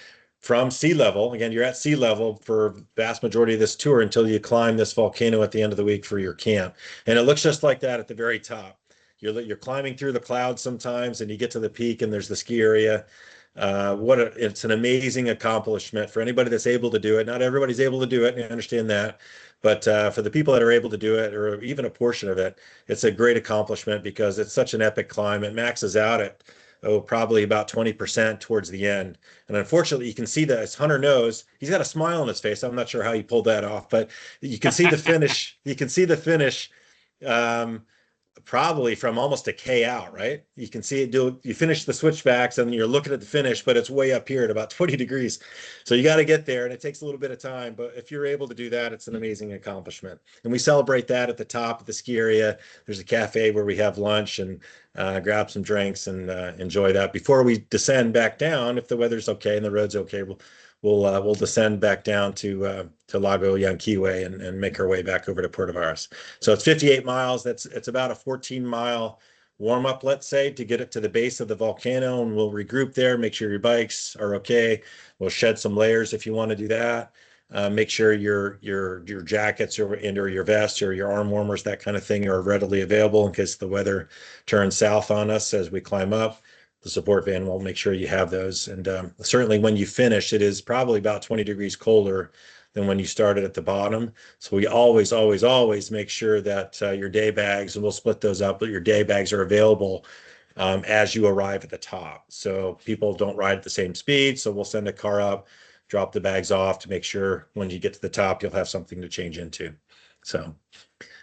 from sea level. Again, you're at sea level for vast majority of this tour until you climb this volcano at the end of the week for your camp. And it looks just like that at the very top. You're climbing through the clouds sometimes, and you get to the peak, and there's the ski area. It's an amazing accomplishment for anybody that's able to do it. Not everybody's able to do it, and I understand that. But for the people that are able to do it, or even a portion of it, it's a great accomplishment because it's such an epic climb. It maxes out at probably about 20% towards the end. And unfortunately, you can see that as Hunter knows, he's got a smile on his face. I'm not sure how he pulled that off, but you can see the finish. You can see the finish. Um, Probably from almost a K out, right? You can see it you finish the switchbacks and you're looking at the finish, but it's way up here at about 20 degrees. So you got to get there and it takes a little bit of time, but if you're able to do that, it's an amazing accomplishment. And we celebrate that at the top of the ski area. There's a cafe where we have lunch and grab some drinks and enjoy that before we descend back down. If the weather's okay and the road's okay, we'll descend back down to Lago Yanquihue and make our way back over to Puerto Varas. So it's 58 miles. It's about a 14-mile warm up, let's say, to get it to the base of the volcano, and we'll regroup there. Make sure your bikes are okay. We'll shed some layers if you want to do that. Make sure your jackets or your vests or your arm warmers, that kind of thing, are readily available in case the weather turns south on us as we climb up. The support van will make sure you have those. And certainly when you finish, it is probably about 20 degrees colder than when you started at the bottom. So we always, always, always make sure that your day bags, and we'll split those up, but your day bags are available as you arrive at the top. So people don't ride at the same speed. So we'll send a car up, drop the bags off to make sure when you get to the top, you'll have something to change into. So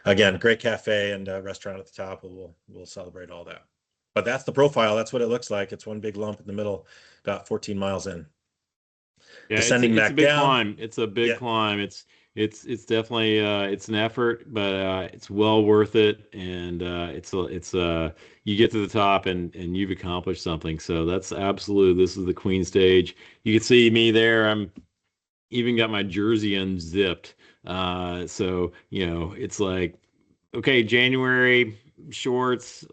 again, great cafe and restaurant at the top. We'll celebrate all that. But that's the profile. That's what it looks like. It's one big lump in the middle, about 14 miles in. Yeah, Descending it's back a big down. climb. It's a big Yeah, climb. It's definitely it's an effort, but it's well worth it. And you get to the top and you've accomplished something. So that's absolute. This is the Queen stage. You can see me there. I'm even got my jersey unzipped. So it's like, okay, January shorts.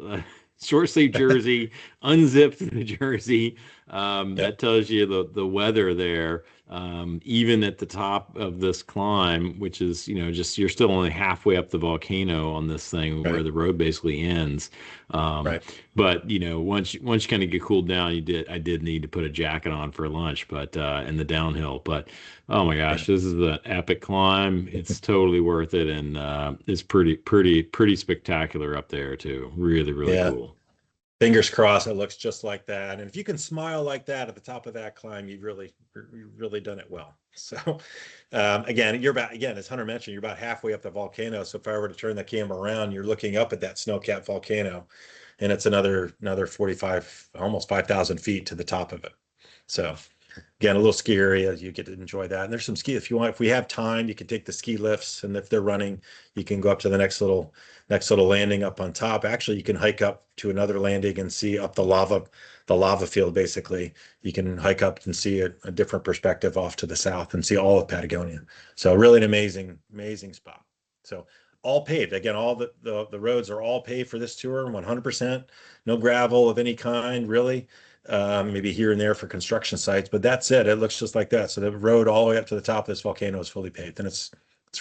Short sleeve jersey, unzipped the jersey. yeah, That tells you the weather there. Even at the top of this climb, which is just you're still only halfway up the volcano on this thing where right, the road basically ends. Um, right. but once you kind of get cooled down, I did need to put a jacket on for lunch, but in the downhill. But oh my Yeah. gosh, this is an epic climb. It's totally worth it, and it's pretty spectacular up there too. Really, really Yeah. cool. Fingers crossed, it looks just like that. And if you can smile like that at the top of that climb, you've really done it well. So again, as Hunter mentioned, you're about halfway up the volcano. So if I were to turn the camera around, you're looking up at that snow-capped volcano, and it's another 45, almost 5,000 feet to the top of it. So again, a little ski area. You get to enjoy that. And there's some ski if you want. If we have time, you can take the ski lifts, and if they're running, you can go up to the next little landing up on top. Actually, you can hike up to another landing and see up the lava field. Basically, you can hike up and see a different perspective off to the south and see all of Patagonia. So really an amazing spot. So all paved. Again, all the roads are all paved for this tour, 100%. No gravel of any kind, really. Maybe here and there for construction sites, but that's it. It looks just like that. So the road all the way up to the top of this volcano is fully paved, and it's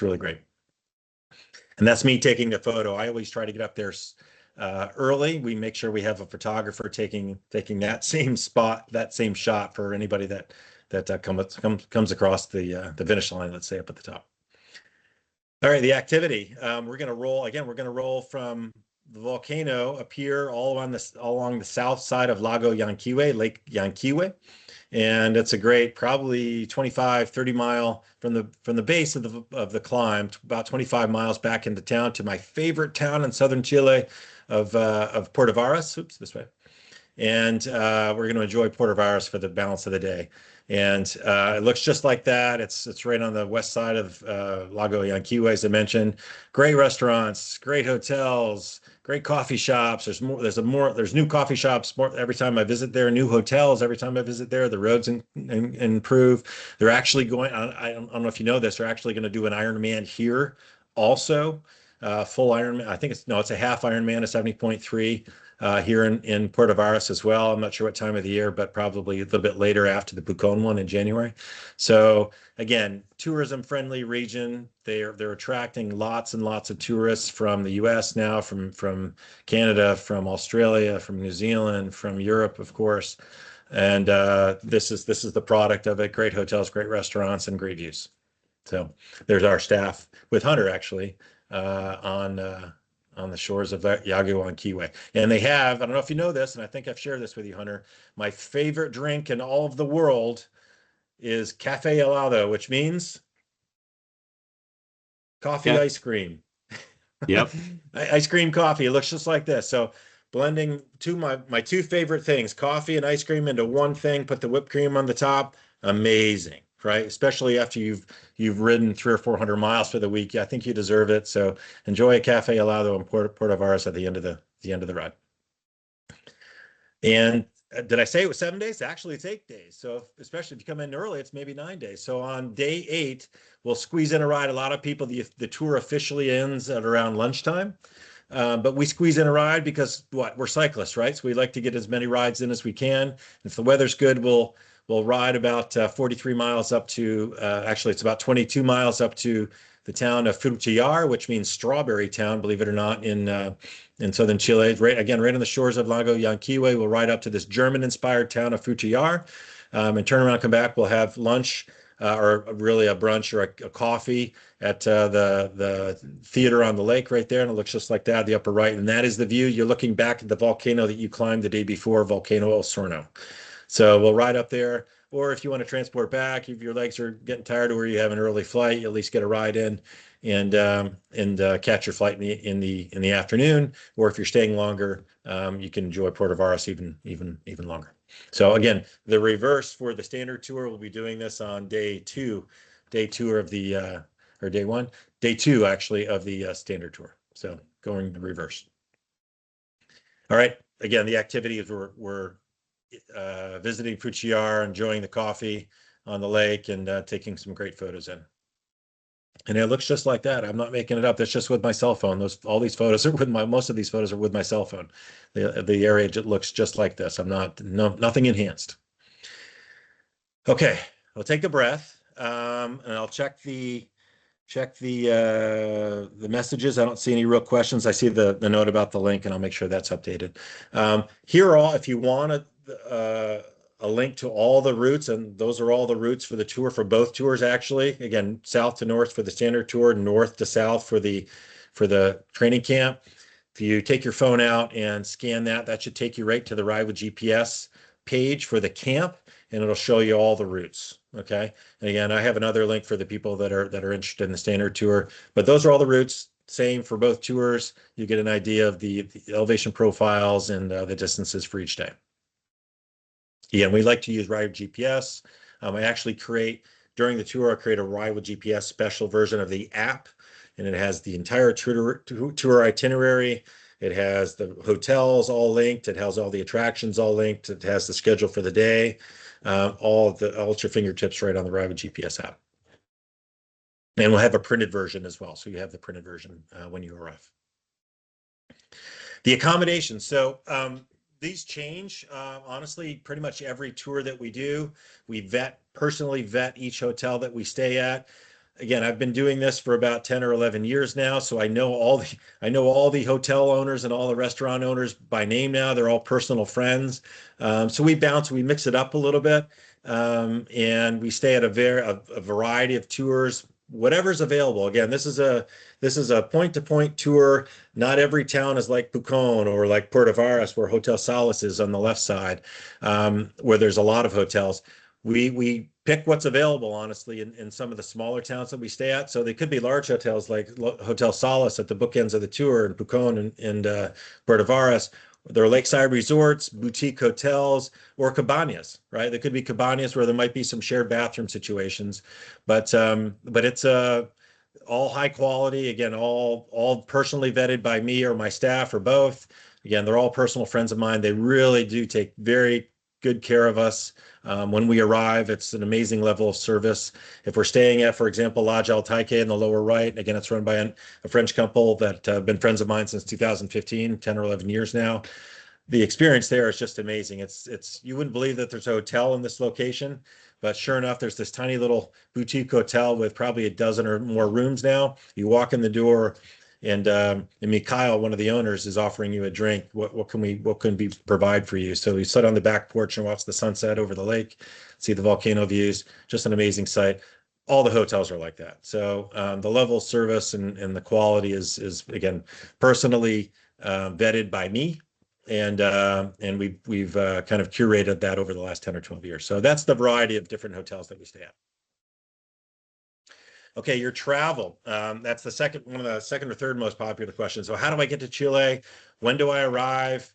really great. And that's me taking the photo. I always try to get up there early. We make sure we have a photographer taking that same spot, that same shot for anybody that comes across the finish line. Let's say up at the top. All right, the activity. We're going to roll again. We're going to roll from the volcano up here all along the south side of Lago Yanquihue, Lake Yanquihue. And it's a great, probably 25, 30 mile from the base of the climb, about 25 miles back into town to my favorite town in southern Chile of Puerto Varas. Oops, this way. And we're going to enjoy Puerto Varas for the balance of the day. And it looks just like that. It's right on the west side of Lago Yanquihue, as I mentioned. Great restaurants, great hotels, great coffee shops. There's new coffee shops more every time I visit there. New hotels every time I visit there. The roads improve. They're actually going. I don't know if you know this. They're actually going to do an Ironman here also. Full Ironman. I think it's a half Ironman, a 70.3. here in Puerto Varas as well. I'm not sure what time of the year, but probably a little bit later after the Pucón one in January. So again, tourism-friendly region. They're attracting lots and lots of tourists from the U.S. now, from Canada, from Australia, from New Zealand, from Europe, of course. And this is the product of it. Great hotels, great restaurants, and great views. So there's our staff with Hunter actually on the shores of Yaguan Kiwi. And they have, I don't know if you know this, and I think I've shared this with you, Hunter, my favorite drink in all of the world is cafe helado, which means coffee Yeah. ice cream. Yep. Ice cream coffee. It looks just like this. So blending my two favorite things, coffee and ice cream into one thing, put the whipped cream on the top. Amazing, right? Especially after you've ridden 300 or 400 miles for the week. I think you deserve it. So enjoy a cafe helado in Puerto Varas at the end of the ride. And did I say it was 7 days? Actually, it's 8 days. So especially if you come in early, it's maybe 9 days. So on day 8, we'll squeeze in a ride. A lot of people, the tour officially ends at around lunchtime. But we squeeze in a ride because we're cyclists, right? So we like to get as many rides in as we can. If the weather's good, we'll ride about 43 miles up to, actually it's about 22 miles up to the town of Frutillar, which means strawberry town, believe it or not, in southern Chile. Right on the shores of Lago Yanquihue. We'll ride up to this German-inspired town of Frutillar, and turn around, come back. We'll have lunch, or really a brunch or a coffee at the theater on the lake right there, and it looks just like that, the upper right, and that is the view. You're looking back at the volcano that you climbed the day before, Volcano El Sorno. So we'll ride up there, or if you want to transport back, if your legs are getting tired or you have an early flight, you at least get a ride in and catch your flight in the afternoon. Or if you're staying longer, you can enjoy Puerto Varas even longer. So again, the reverse for the standard tour, we'll be doing this on day two of the or day two actually of the standard tour. So going the reverse. All right. Again, the activities we're visiting Frutillar, enjoying the coffee on the lake, and taking some great photos in. And it looks just like that. I'm not making it up. That's just with my cell phone. All these photos are with most of these photos are with my cell phone. The area looks just like this. Nothing enhanced. Okay, I'll take a breath, and I'll check the messages. I don't see any real questions. I see the note about the link, and I'll make sure that's updated. Here are all, if you want a link to all the routes, and those are all the routes for the tour, for both tours actually. Again, south to north for the standard tour, north to south for the training camp. If you take your phone out and scan that should take you right to the Ride with GPS page for the camp, and it'll show you all the routes. Okay. And again, I have another link for the people that are interested in the standard tour, but those are all the routes. Same for both tours. You get an idea of the elevation profiles and the distances for each day. Again, we like to use Ride with GPS. I actually during the tour, I create a Ride with GPS special version of the app, and it has the entire tour itinerary. It has the hotels all linked. It has all the attractions all linked. It has the schedule for the day. All at your fingertips right on the Ride with GPS app. And we'll have a printed version as well. So you have the printed version when you arrive. The accommodations. So these change, honestly, pretty much every tour that we do. We personally vet each hotel that we stay at. Again, I've been doing this for about 10 or 11 years now, so I know all the hotel owners and all the restaurant owners by name now. They're all personal friends. So we mix it up a little bit, and we stay at a variety of tours, whatever's available. Again, this is a point-to-point tour. Not every town is like Pucón or like Puerto Varas, where Hotel Salas is on the left side, where there's a lot of hotels. We pick what's available, honestly, in some of the smaller towns that we stay at. So they could be large hotels like Hotel Salas at the bookends of the tour in Pucón and Puerto Varas. There are lakeside resorts, boutique hotels, or cabañas, right? There could be cabañas where there might be some shared bathroom situations, but it's all high quality. Again, all personally vetted by me or my staff or both. Again, they're all personal friends of mine. They really do take very good care of us. When we arrive, it's an amazing level of service. If we're staying at, for example, Lodge Altaike in the lower right, again, it's run by a French couple that have been friends of mine since 2015, 10 or 11 years now. the experience there is just amazing. It's you wouldn't believe that there's a hotel in this location, but sure enough, there's this tiny little boutique hotel with probably a dozen or more rooms now. You walk in the door, and Mikhail, one of the owners, is offering you a drink. What can we provide for you? So we sit on the back porch and watch the sunset over the lake, see the volcano views. Just an amazing sight. All the hotels are like that. So the level of service and the quality is again personally vetted by me, and we've kind of curated that over the last 10 or 12 years. So that's the variety of different hotels that we stay at. Okay, your travel. That's one of the second or third most popular questions. So how do I get to Chile? When do I arrive?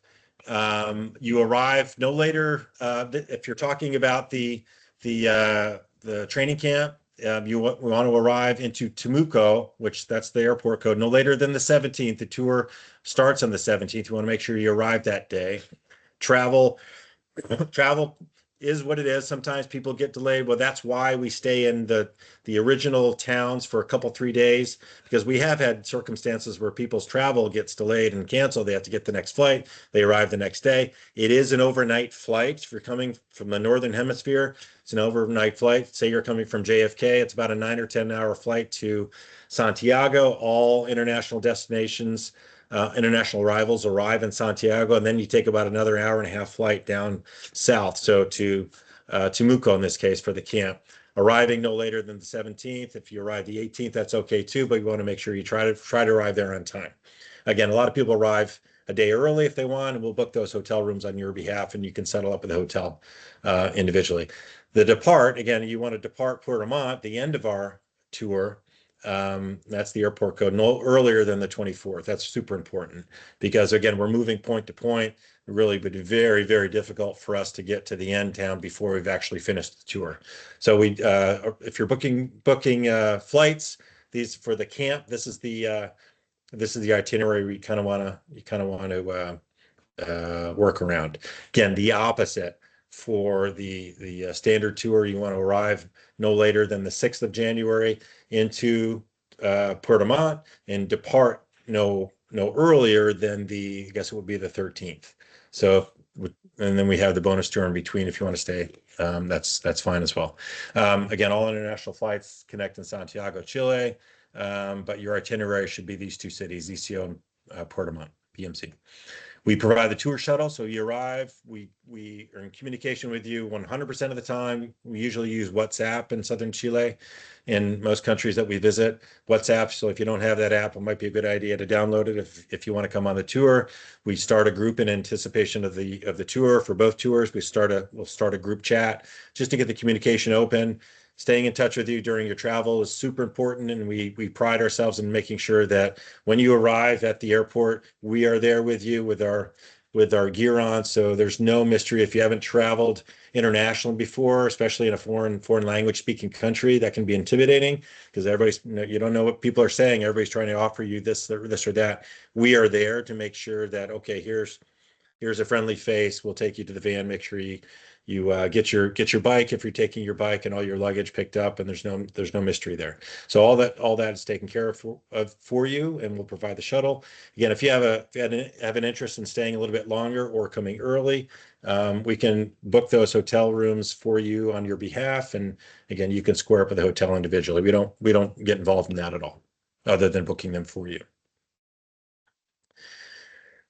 You arrive no later, if you're talking about the training camp, we want to arrive into Temuco, which that's the airport code, no later than the 17th. The tour starts on the 17th. You want to make sure you arrive that day. Travel is what it is. Sometimes people get delayed. Well, that's why we stay in the original towns for a couple, 3 days, because we have had circumstances where people's travel gets delayed and canceled. They have to get the next flight. They arrive the next day. It is an overnight flight. If you're coming from the Northern Hemisphere, it's an overnight flight. Say you're coming from JFK, it's about a 9 or 10 hour flight to Santiago. All international destinations, international arrivals arrive in Santiago, and then you take about another hour and a half flight down south, so to Temuco in this case for the camp. Arriving no later than the 17th. If you arrive the 18th, that's okay too, but you want to make sure you try to arrive there on time. Again, a lot of people arrive a day early if they want, and we'll book those hotel rooms on your behalf, and you can settle up with the hotel individually. The depart, again, you want to depart Puerto Montt, the end of our tour. That's the airport code, no earlier than the 24th. That's super important because, again, we're moving point to point. It really would be very, very difficult for us to get to the end town before we've actually finished the tour. So if you're booking flights, these for the camp, this is the itinerary you kind of want to work around. Again, the opposite for the standard tour. You want to arrive no later than the 6th of January into Puerto Montt and depart no earlier than I guess it would be the 13th. So, and then we have the bonus tour in between if you want to stay. That's fine as well. Again, all international flights connect in Santiago, Chile, but your itinerary should be these two cities, ECO and Puerto Montt, PMC. We provide the tour shuttle, so you arrive, we are in communication with you 100% of the time. We usually use WhatsApp in southern Chile. In most countries that we visit, WhatsApp. So if you don't have that app, it might be a good idea to download it if you want to come on the tour. We start a group in anticipation of the tour. For both tours, we'll start a group chat just to get the communication open. Staying in touch with you during your travel is super important, and we pride ourselves in making sure that when you arrive at the airport, we are there with you with our gear on. So there's no mystery. If you haven't traveled internationally before, especially in a foreign language speaking country, that can be intimidating because you don't know what people are saying. Everybody's trying to offer you this or that. We are there to make sure that, okay, here's a friendly face. We'll take you to the van. Make sure you get your bike if you're taking your bike and all your luggage picked up, and there's no mystery there. So all that is taken care of for you, and we'll provide the shuttle. Again, if you have an interest in staying a little bit longer or coming early, we can book those hotel rooms for you on your behalf, and again, you can square up with the hotel individually. We don't get involved in that at all, other than booking them for you.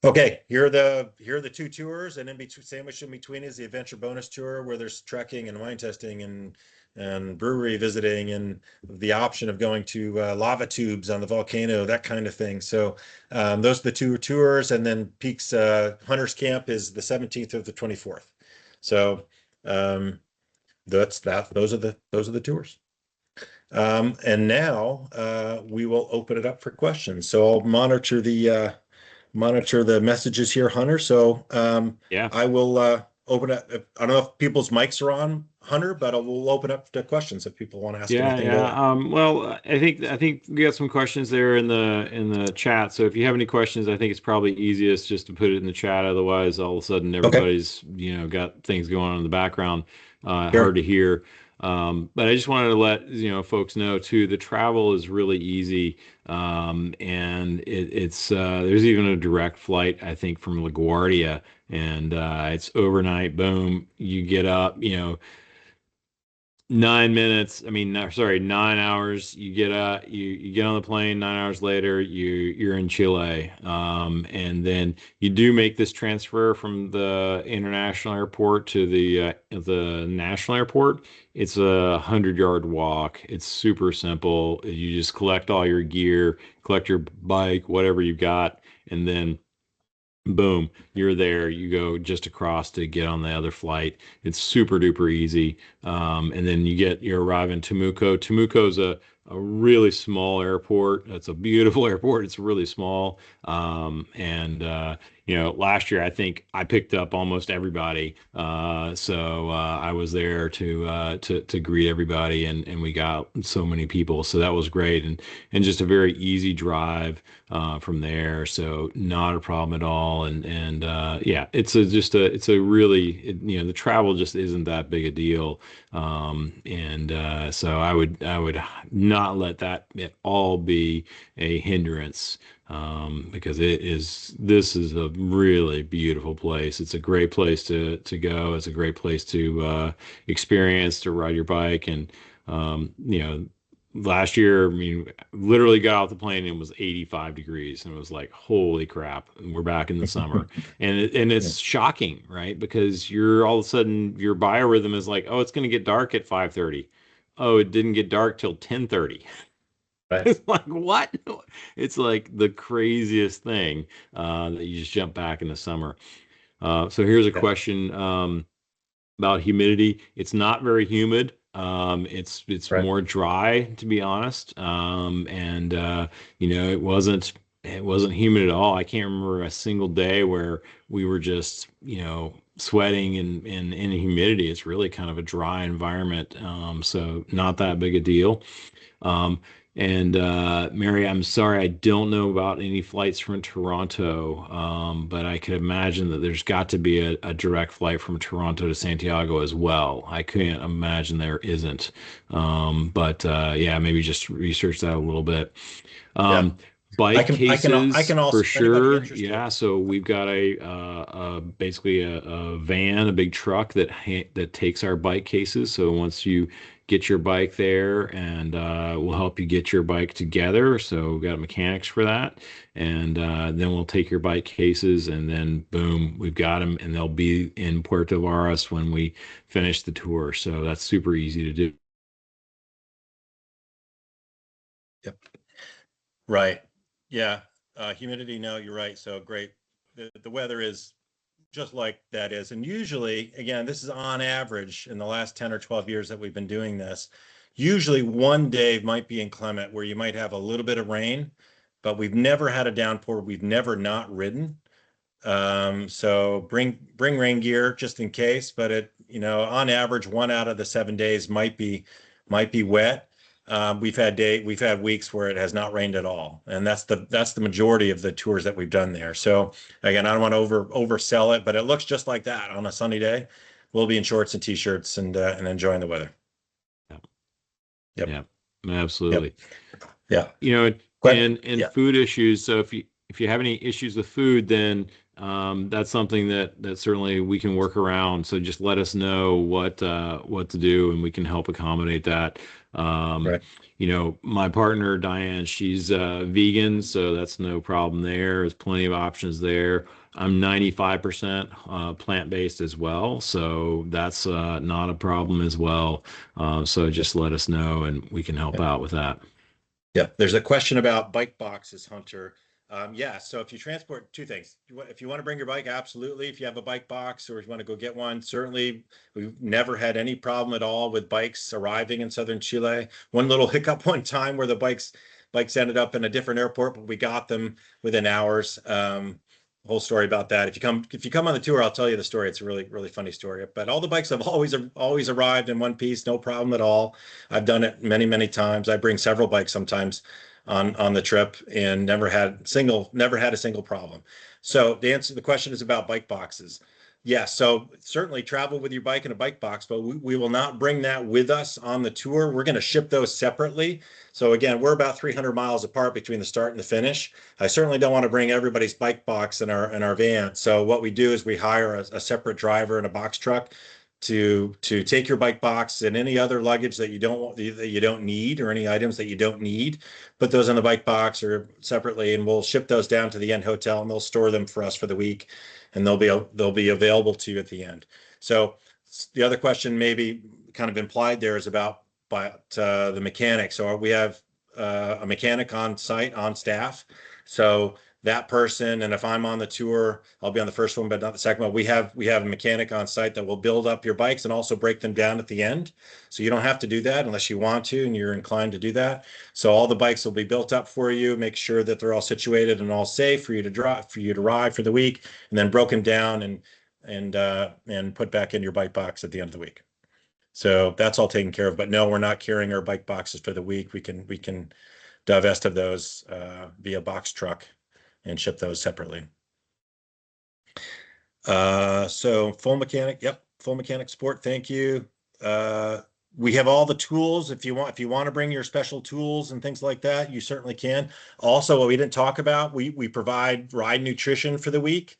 Okay, here are the two tours, and sandwiched in between is the adventure bonus tour where there's trekking and wine testing and brewery visiting and the option of going to lava tubes on the volcano, that kind of thing. So those are the two tours, and then Peaks Hunters Camp is the 17th or the 24th. So that's that. Those are the tours. And now we will open it up for questions. So I'll monitor the messages here, Hunter. So Yeah. I will open up. I don't know if people's mics are on, Hunter, but we'll open up to questions if people want to ask anything. Well, I think we got some questions there in the chat. So if you have any questions, I think it's probably easiest just to put it in the chat. Otherwise, all of a sudden everybody's got things going on in the background. Sure. Hard to hear. But I just wanted to let folks know too, the travel is really easy, and it's there's even a direct flight I think from LaGuardia, and it's overnight. Boom, you get up, 9 minutes, I mean, no, sorry, 9 hours. You get on the plane. 9 hours later, you're in Chile, and then you do make this transfer from the international airport to the national airport. It's 100-yard walk. It's super simple. You just collect all your gear, collect your bike, whatever you got, and then boom, you're there. You go just across to get on the other flight. It's super duper easy. And then you arrive in Temuco. Temuco's a really small airport. It's a beautiful airport. It's really small. And last year I think I picked up almost everybody. So I was there to greet everybody, and we got so many people. So that was great, and just a very easy drive from there. So not a problem at all. And yeah, it's a really the travel just isn't that big a deal. And so I would not let that at all be a hindrance, because this is a really beautiful place. It's a great place to go. It's a great place to experience, to ride your bike. And last year, I mean, literally got off the plane and it was 85 degrees, and it was like, holy crap, and we're back in the summer. And Yeah. it's shocking, right? Because you're all of a sudden your biorhythm is like, oh, it's going to get dark at 5:30. Oh, it didn't get dark till 10:30. Right. It's like, what? It's like the craziest thing, that you just jump back in the summer. So here's a Yeah. question, about humidity. It's not very humid. It's Right. more dry, to be honest. And it wasn't humid at all. I can't remember a single day where we were just sweating and in humidity. It's really kind of a dry environment. So not that big a deal. Um, and Mary, I'm sorry, I don't know about any flights from Toronto, but I could imagine that there's got to be a direct flight from Toronto to Santiago as well. I can't imagine there isn't. But yeah, maybe just research that a little bit. Yeah. Um, Bike I cases can for also, if anybody sure. interested. Yeah, so we've got basically a van, a big truck that takes our bike cases. So once you get your bike there, and we'll help you get your bike together. So we've got mechanics for that, and then we'll take your bike cases, and then boom, we've got them, and they'll be in Puerto Varas when we finish the tour. So that's super easy to do. Yep. Right. Yeah. Humidity, no, you're right. So great. The weather is just like that is. And usually, again, this is on average in the last 10 or 12 years that we've been doing this. Usually one day might be inclement where you might have a little bit of rain, but we've never had a downpour. We've never not ridden. So bring rain gear just in case, but on average, 1 out of the 7 days might be wet. We've had weeks where it has not rained at all, and that's the majority of the tours that we've done there. So again, I don't want to oversell it, but it looks just like that on a sunny day. We'll be in shorts and t-shirts and enjoying the weather. Yeah, Yep. yeah, Yep. absolutely. Yeah. you know But and yeah. food issues. So if you have any issues with food, then that's something that certainly we can work around. So just let us know what to do, and we can help accommodate that. um Right. my partner Diane, she's vegan, so that's no problem there. There's plenty of options there. I'm 95% plant-based as well, so that's not a problem as well. So just let us know, and we can help out with that. Yeah, there's a question about bike boxes, Hunter. Yeah, so if you transport two things, if you want to bring your bike, absolutely. If you have a bike box or if you want to go get one, certainly. We've never had any problem at all with bikes arriving in southern Chile. One little hiccup one time where the bikes ended up in a different airport, but we got them within hours. Whole story about that. If you come on the tour, I'll tell you the story. It's a really really funny story. But all the bikes have always arrived in one piece, no problem at all. I've done it many, many times. I bring several bikes sometimes on the trip and never had a single problem. So the question is about bike boxes. Yeah, so certainly travel with your bike in a bike box, but we will not bring that with us on the tour. We're going to ship those separately. So again, we're about 300 miles apart between the start and the finish. I certainly don't want to bring everybody's bike box in our van. So what we do is we hire a separate driver in a box truck to take your bike box and any other luggage that you don't need, or any items that you don't need. Put those in the bike box or separately, and we'll ship those down to the end hotel, and they'll store them for us for the week, and they'll be available to you at the end. So the other question maybe kind of implied there is about the mechanic. So we have a mechanic on site, on staff. So that person, and if I'm on the tour, I'll be on the first one, but not the second one. We have a mechanic on site that will build up your bikes and also break them down at the end. So you don't have to do that unless you want to and you're inclined to do that. So all the bikes will be built up for you, make sure that they're all situated and all safe for you to drive, for you to ride for the week, and then broken down and put back in your bike box at the end of the week. So that's all taken care of. But no, we're not carrying our bike boxes for the week. We can divest of those via box truck and ship those separately. So full mechanic, yep, full mechanic support. Thank you. We have all the tools. If you want to bring your special tools and things like that, you certainly can. Also, what we didn't talk about, we provide ride nutrition for the week.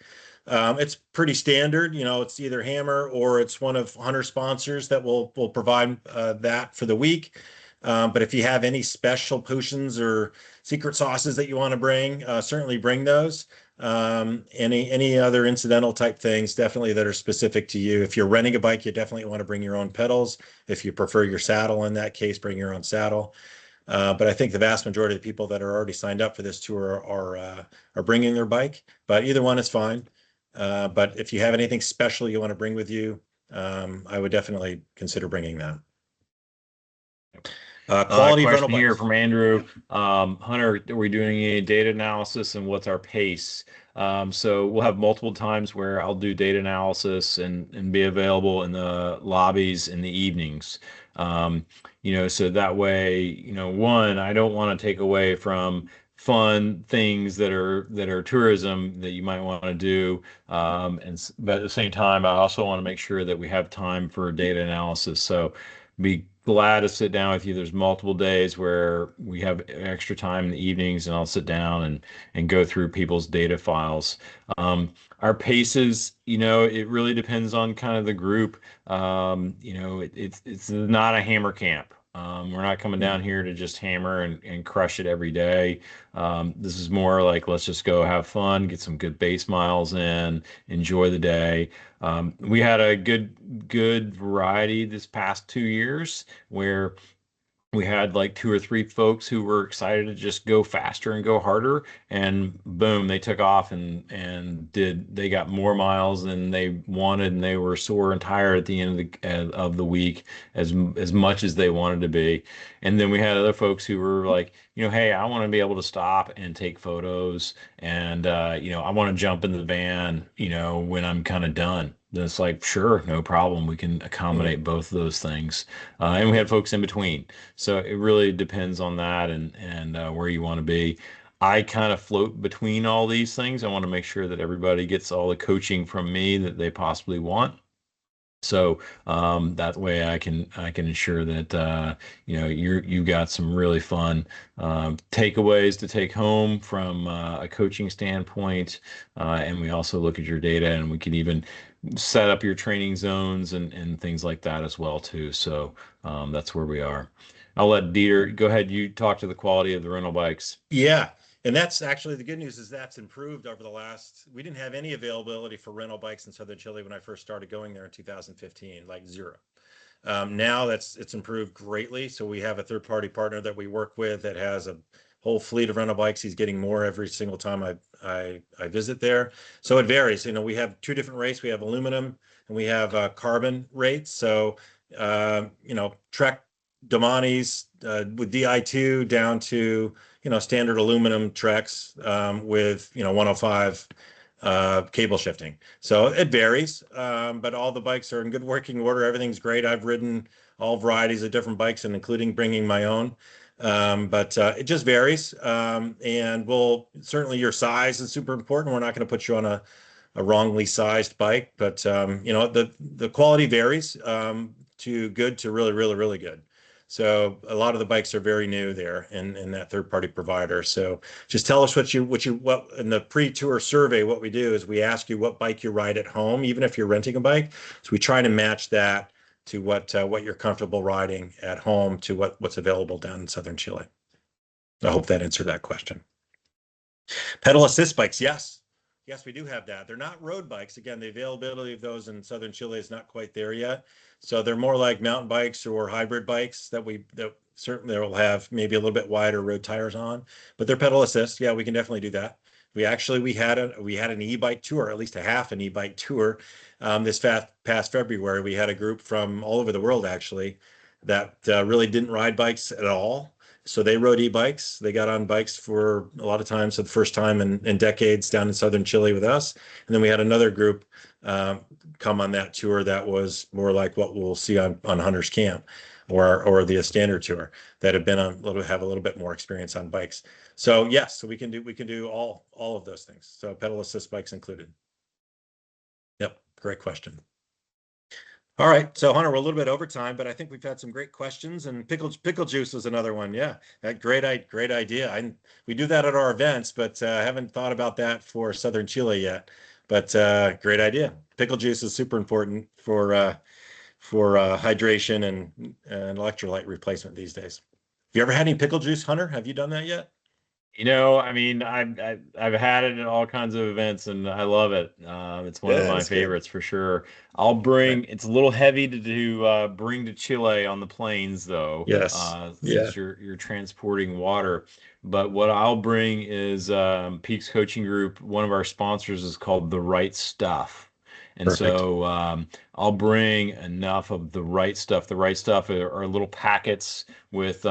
It's pretty standard. You know, it's either Hammer or it's one of Hunter sponsors that will provide that for the week. But if you have any special potions or secret sauces that you want to bring, certainly bring those. Any other incidental type things, definitely, that are specific to you. If you're renting a bike, you definitely want to bring your own pedals. If you prefer your saddle, in that case, bring your own saddle. But I think the vast majority of the people that are already signed up for this tour are bringing their bike. But either one is fine. But if you have anything special you want to bring with you, I would definitely consider bringing that. Quality of rental Question here bikes. from Andrew. Hunter, are we doing any data analysis and what's our pace? So we'll have multiple times where I'll do data analysis and be available in the lobbies in the evenings. So that way, one, I don't want to take away from fun things that are tourism that you might want to do. But at the same time, I also want to make sure that we have time for data analysis. So be glad to sit down with you. There's multiple days where we have extra time in the evenings, and I'll sit down and go through people's data files. Our paces, it really depends on kind of the group. It's not a hammer camp. We're not coming down here to just hammer and crush it every day. This is more like, let's just go have fun, get some good base miles in, enjoy the day. We had a good variety this past 2 years where we had like two or three folks who were excited to just go faster and go harder, and boom, they took off and they got more miles than they wanted, and they were sore and tired at the end of the week as much as they wanted to be. And then we had other folks who were like, hey, I want to be able to stop and take photos, and I want to jump in the van, when I'm kind of done. Then it's like, sure, no problem. We can accommodate both of those things. And we had folks in between. So it really depends on that and where you want to be. I kind of float between all these things. I want to make sure that everybody gets all the coaching from me that they possibly want. So that way I can ensure that you've got some really fun takeaways to take home from a coaching standpoint, and we also look at your data, and we can even set up your training zones and things like that as well too. So that's where we are. I'll let Dieter go ahead. You talk to the quality of the rental bikes. Yeah. And that's actually the good news, is that's improved over we didn't have any availability for rental bikes in Southern Chile when I first started going there in 2015, like zero. Now it's improved greatly. So we have a third party partner that we work with that has a whole fleet of rental bikes. He's getting more every single time I visit there. So it varies. We have two different rates. We have aluminum and we have carbon rates. So, Trek Damani's with Di2 down to, standard aluminum Treks with, 105 cable shifting. So it varies, but all the bikes are in good working order. Everything's great. I've ridden all varieties of different bikes, and including bringing my own. But it just varies. And certainly your size is super important. We're not going to put you on a wrongly sized bike, but you know, the quality varies to good to really, really, really good. So a lot of the bikes are very new there in that third party provider. So just tell us what in the pre-tour survey, what we do is we ask you what bike you ride at home, even if you're renting a bike. So we try to match that to what you're comfortable riding at home to what's available down in southern Chile. I hope that answered that question. Pedal assist bikes, yes. Yes, we do have that. They're not road bikes. Again, the availability of those in southern Chile is not quite there yet. So they're more like mountain bikes or hybrid bikes that certainly will have maybe a little bit wider road tires on, but they're pedal assist. Yeah, we can definitely do that. We had an e-bike tour, at least a half an e-bike tour, this past February. We had a group from all over the world actually that really didn't ride bikes at all. So they rode e-bikes. They got on bikes for a lot of times for the first time in decades down in southern Chile with us. And then we had another group come on that tour that was more like what we'll see on Hunter's Camp or the standard tour that have have a little bit more experience on bikes. So yes, so we can do all of those things. So pedal assist bikes included. Yep, great question. All right, so Hunter, we're a little bit over time, but I think we've had some great questions, and pickle juice is another one. Yeah, that great idea. We do that at our events, but I haven't thought about that for southern Chile yet. But great idea. Pickle juice is super important for hydration and electrolyte replacement these days. Have you ever had any pickle juice, Hunter? Have you done that yet? You know, I mean, I've had it at all kinds of events, and I love it. It's one of Yeah, my it's good. favorites for sure. I'll bring. It's a little heavy to bring to Chile on the planes, though, Yes. Yeah. since you're transporting water. But what I'll bring is Peaks Coaching Group. One of our sponsors is called The Right Stuff. And Perfect. so I'll bring enough of the right stuff. The right stuff are little packets with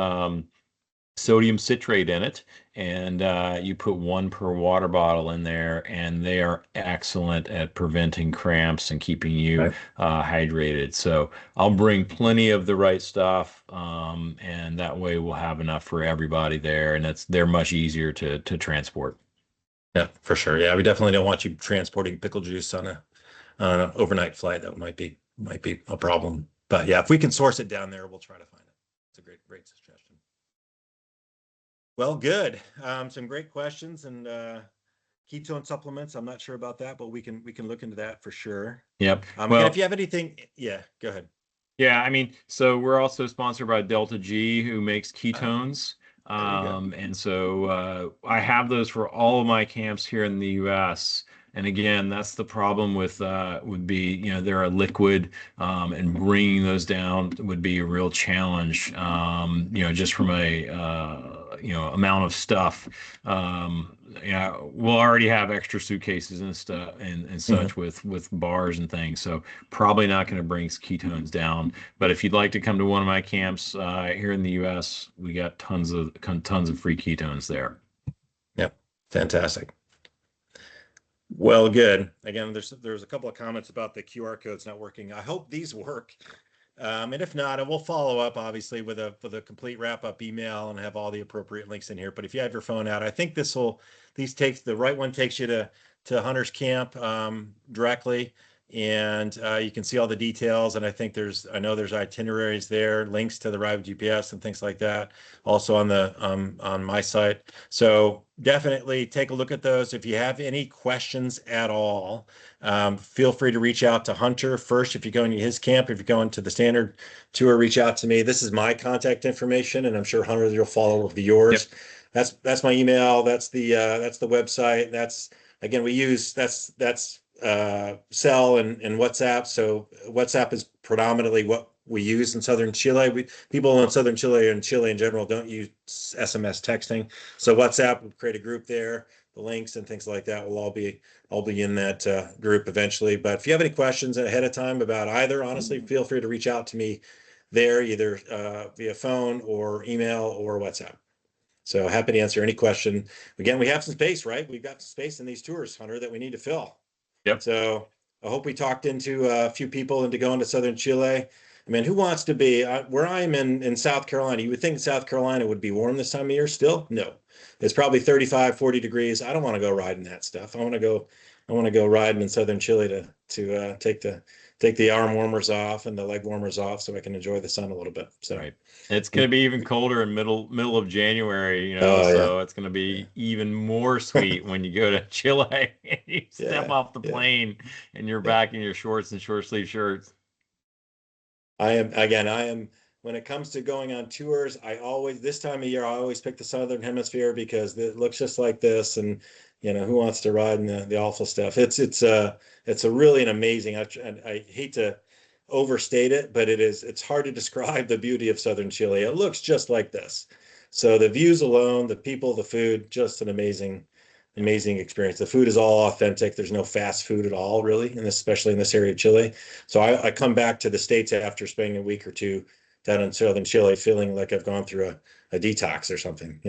sodium citrate in it, and you put one per water bottle in there, and they are excellent at preventing cramps and keeping you Okay. hydrated. So I'll bring plenty of the right stuff, and that way we'll have enough for everybody there, and they're much easier to transport. Yeah, for sure. Yeah, we definitely don't want you transporting pickle juice on an overnight flight. That might be a problem. But yeah, if we can source it down there, we'll try to find it. It's a great suggestion. Well, good. Some great questions and ketone supplements. I'm not sure about that, but we can look into that for sure. Yep. Again, if Well, you have anything, yeah, go ahead. yeah, I mean, so we're also sponsored by Delta G, who makes Uh, ketones. there you go. And so I have those for all of my camps here in the US. And again, that's the problem with would be, you know, they're a liquid, and bringing those down would be a real challenge. You know, just from a amount of stuff. We'll already have extra suitcases and stuff and Mhm. such with bars and things. So probably not going to bring ketones down. But if you'd like to come to one of my camps here in the U.S., we got tons of free ketones there. Yep, fantastic. Well, good. Again, there's a couple of comments about the QR codes not working. I hope these work. And if not, I will follow up obviously with a complete wrap up email and have all the appropriate links in here. But if you have your phone out, I think the right one takes you to Hunter's Camp directly, and you can see all the details. And I know there's itineraries there, links to the Ride with GPS and things like that, also on my site. So definitely take a look at those. If you have any questions at all, feel free to reach out to Hunter first if you're going to his camp. If you're going to the standard tour, reach out to me. This is my contact information, and I'm sure Hunter, you'll follow with Yep. yours. That's my email. That's the website. Again, we use cell and WhatsApp. So WhatsApp is predominantly what we use in southern Chile. People in southern Chile and Chile in general don't use SMS texting. So WhatsApp, we'll create a group there. The links and things like that will all be in that group eventually. But if you have any questions ahead of time about either, honestly, feel free to reach out to me there, either via phone or email or WhatsApp. So happy to answer any question. Again, we have some space, right? We've got some space in these tours, Hunter, that we need to fill. Yep. So I hope we talked into a few people into going to southern Chile. I mean, who wants to be where I'm in South Carolina? You would think South Carolina would be warm this time of year still? No. It's probably 35, 40 degrees. I don't want to go riding that stuff. I want to go I want to go riding in southern Chile to take the arm warmers off and the leg warmers off so I can enjoy the sun a little bit. So Right. It's going to be even colder in middle of January, oh yeah. so it's going to be even more sweet when you go to Chile and you step Yeah, off the yeah, plane and you're yeah. back in your shorts and short sleeve shirts. I am, when it comes to going on tours, this time of year, I always pick the Southern Hemisphere because it looks just like this. And, who wants to ride in the awful stuff? It's a really an amazing, I hate to overstate it, but it's hard to describe the beauty of Southern Chile. It looks just like this. So the views alone, the people, the food, just an amazing experience. The food is all authentic. There's no fast food at all, really, and especially in this area of Chile. So I come back to the States after spending a week or two down in southern Chile, feeling like I've gone through a detox or something.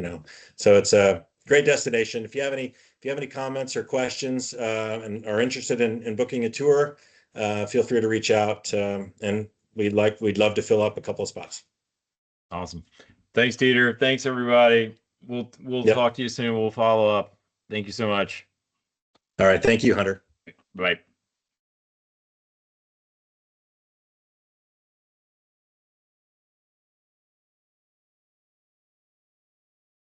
So it's a great destination. If you have any comments or questions and are interested in booking a tour, feel free to reach out. And we'd love to fill up a couple of spots. Awesome. Thanks, Dieter. Thanks, everybody. We'll Yep. talk to you soon. We'll follow up. Thank you so much. All right. Thank you, Hunter. Bye.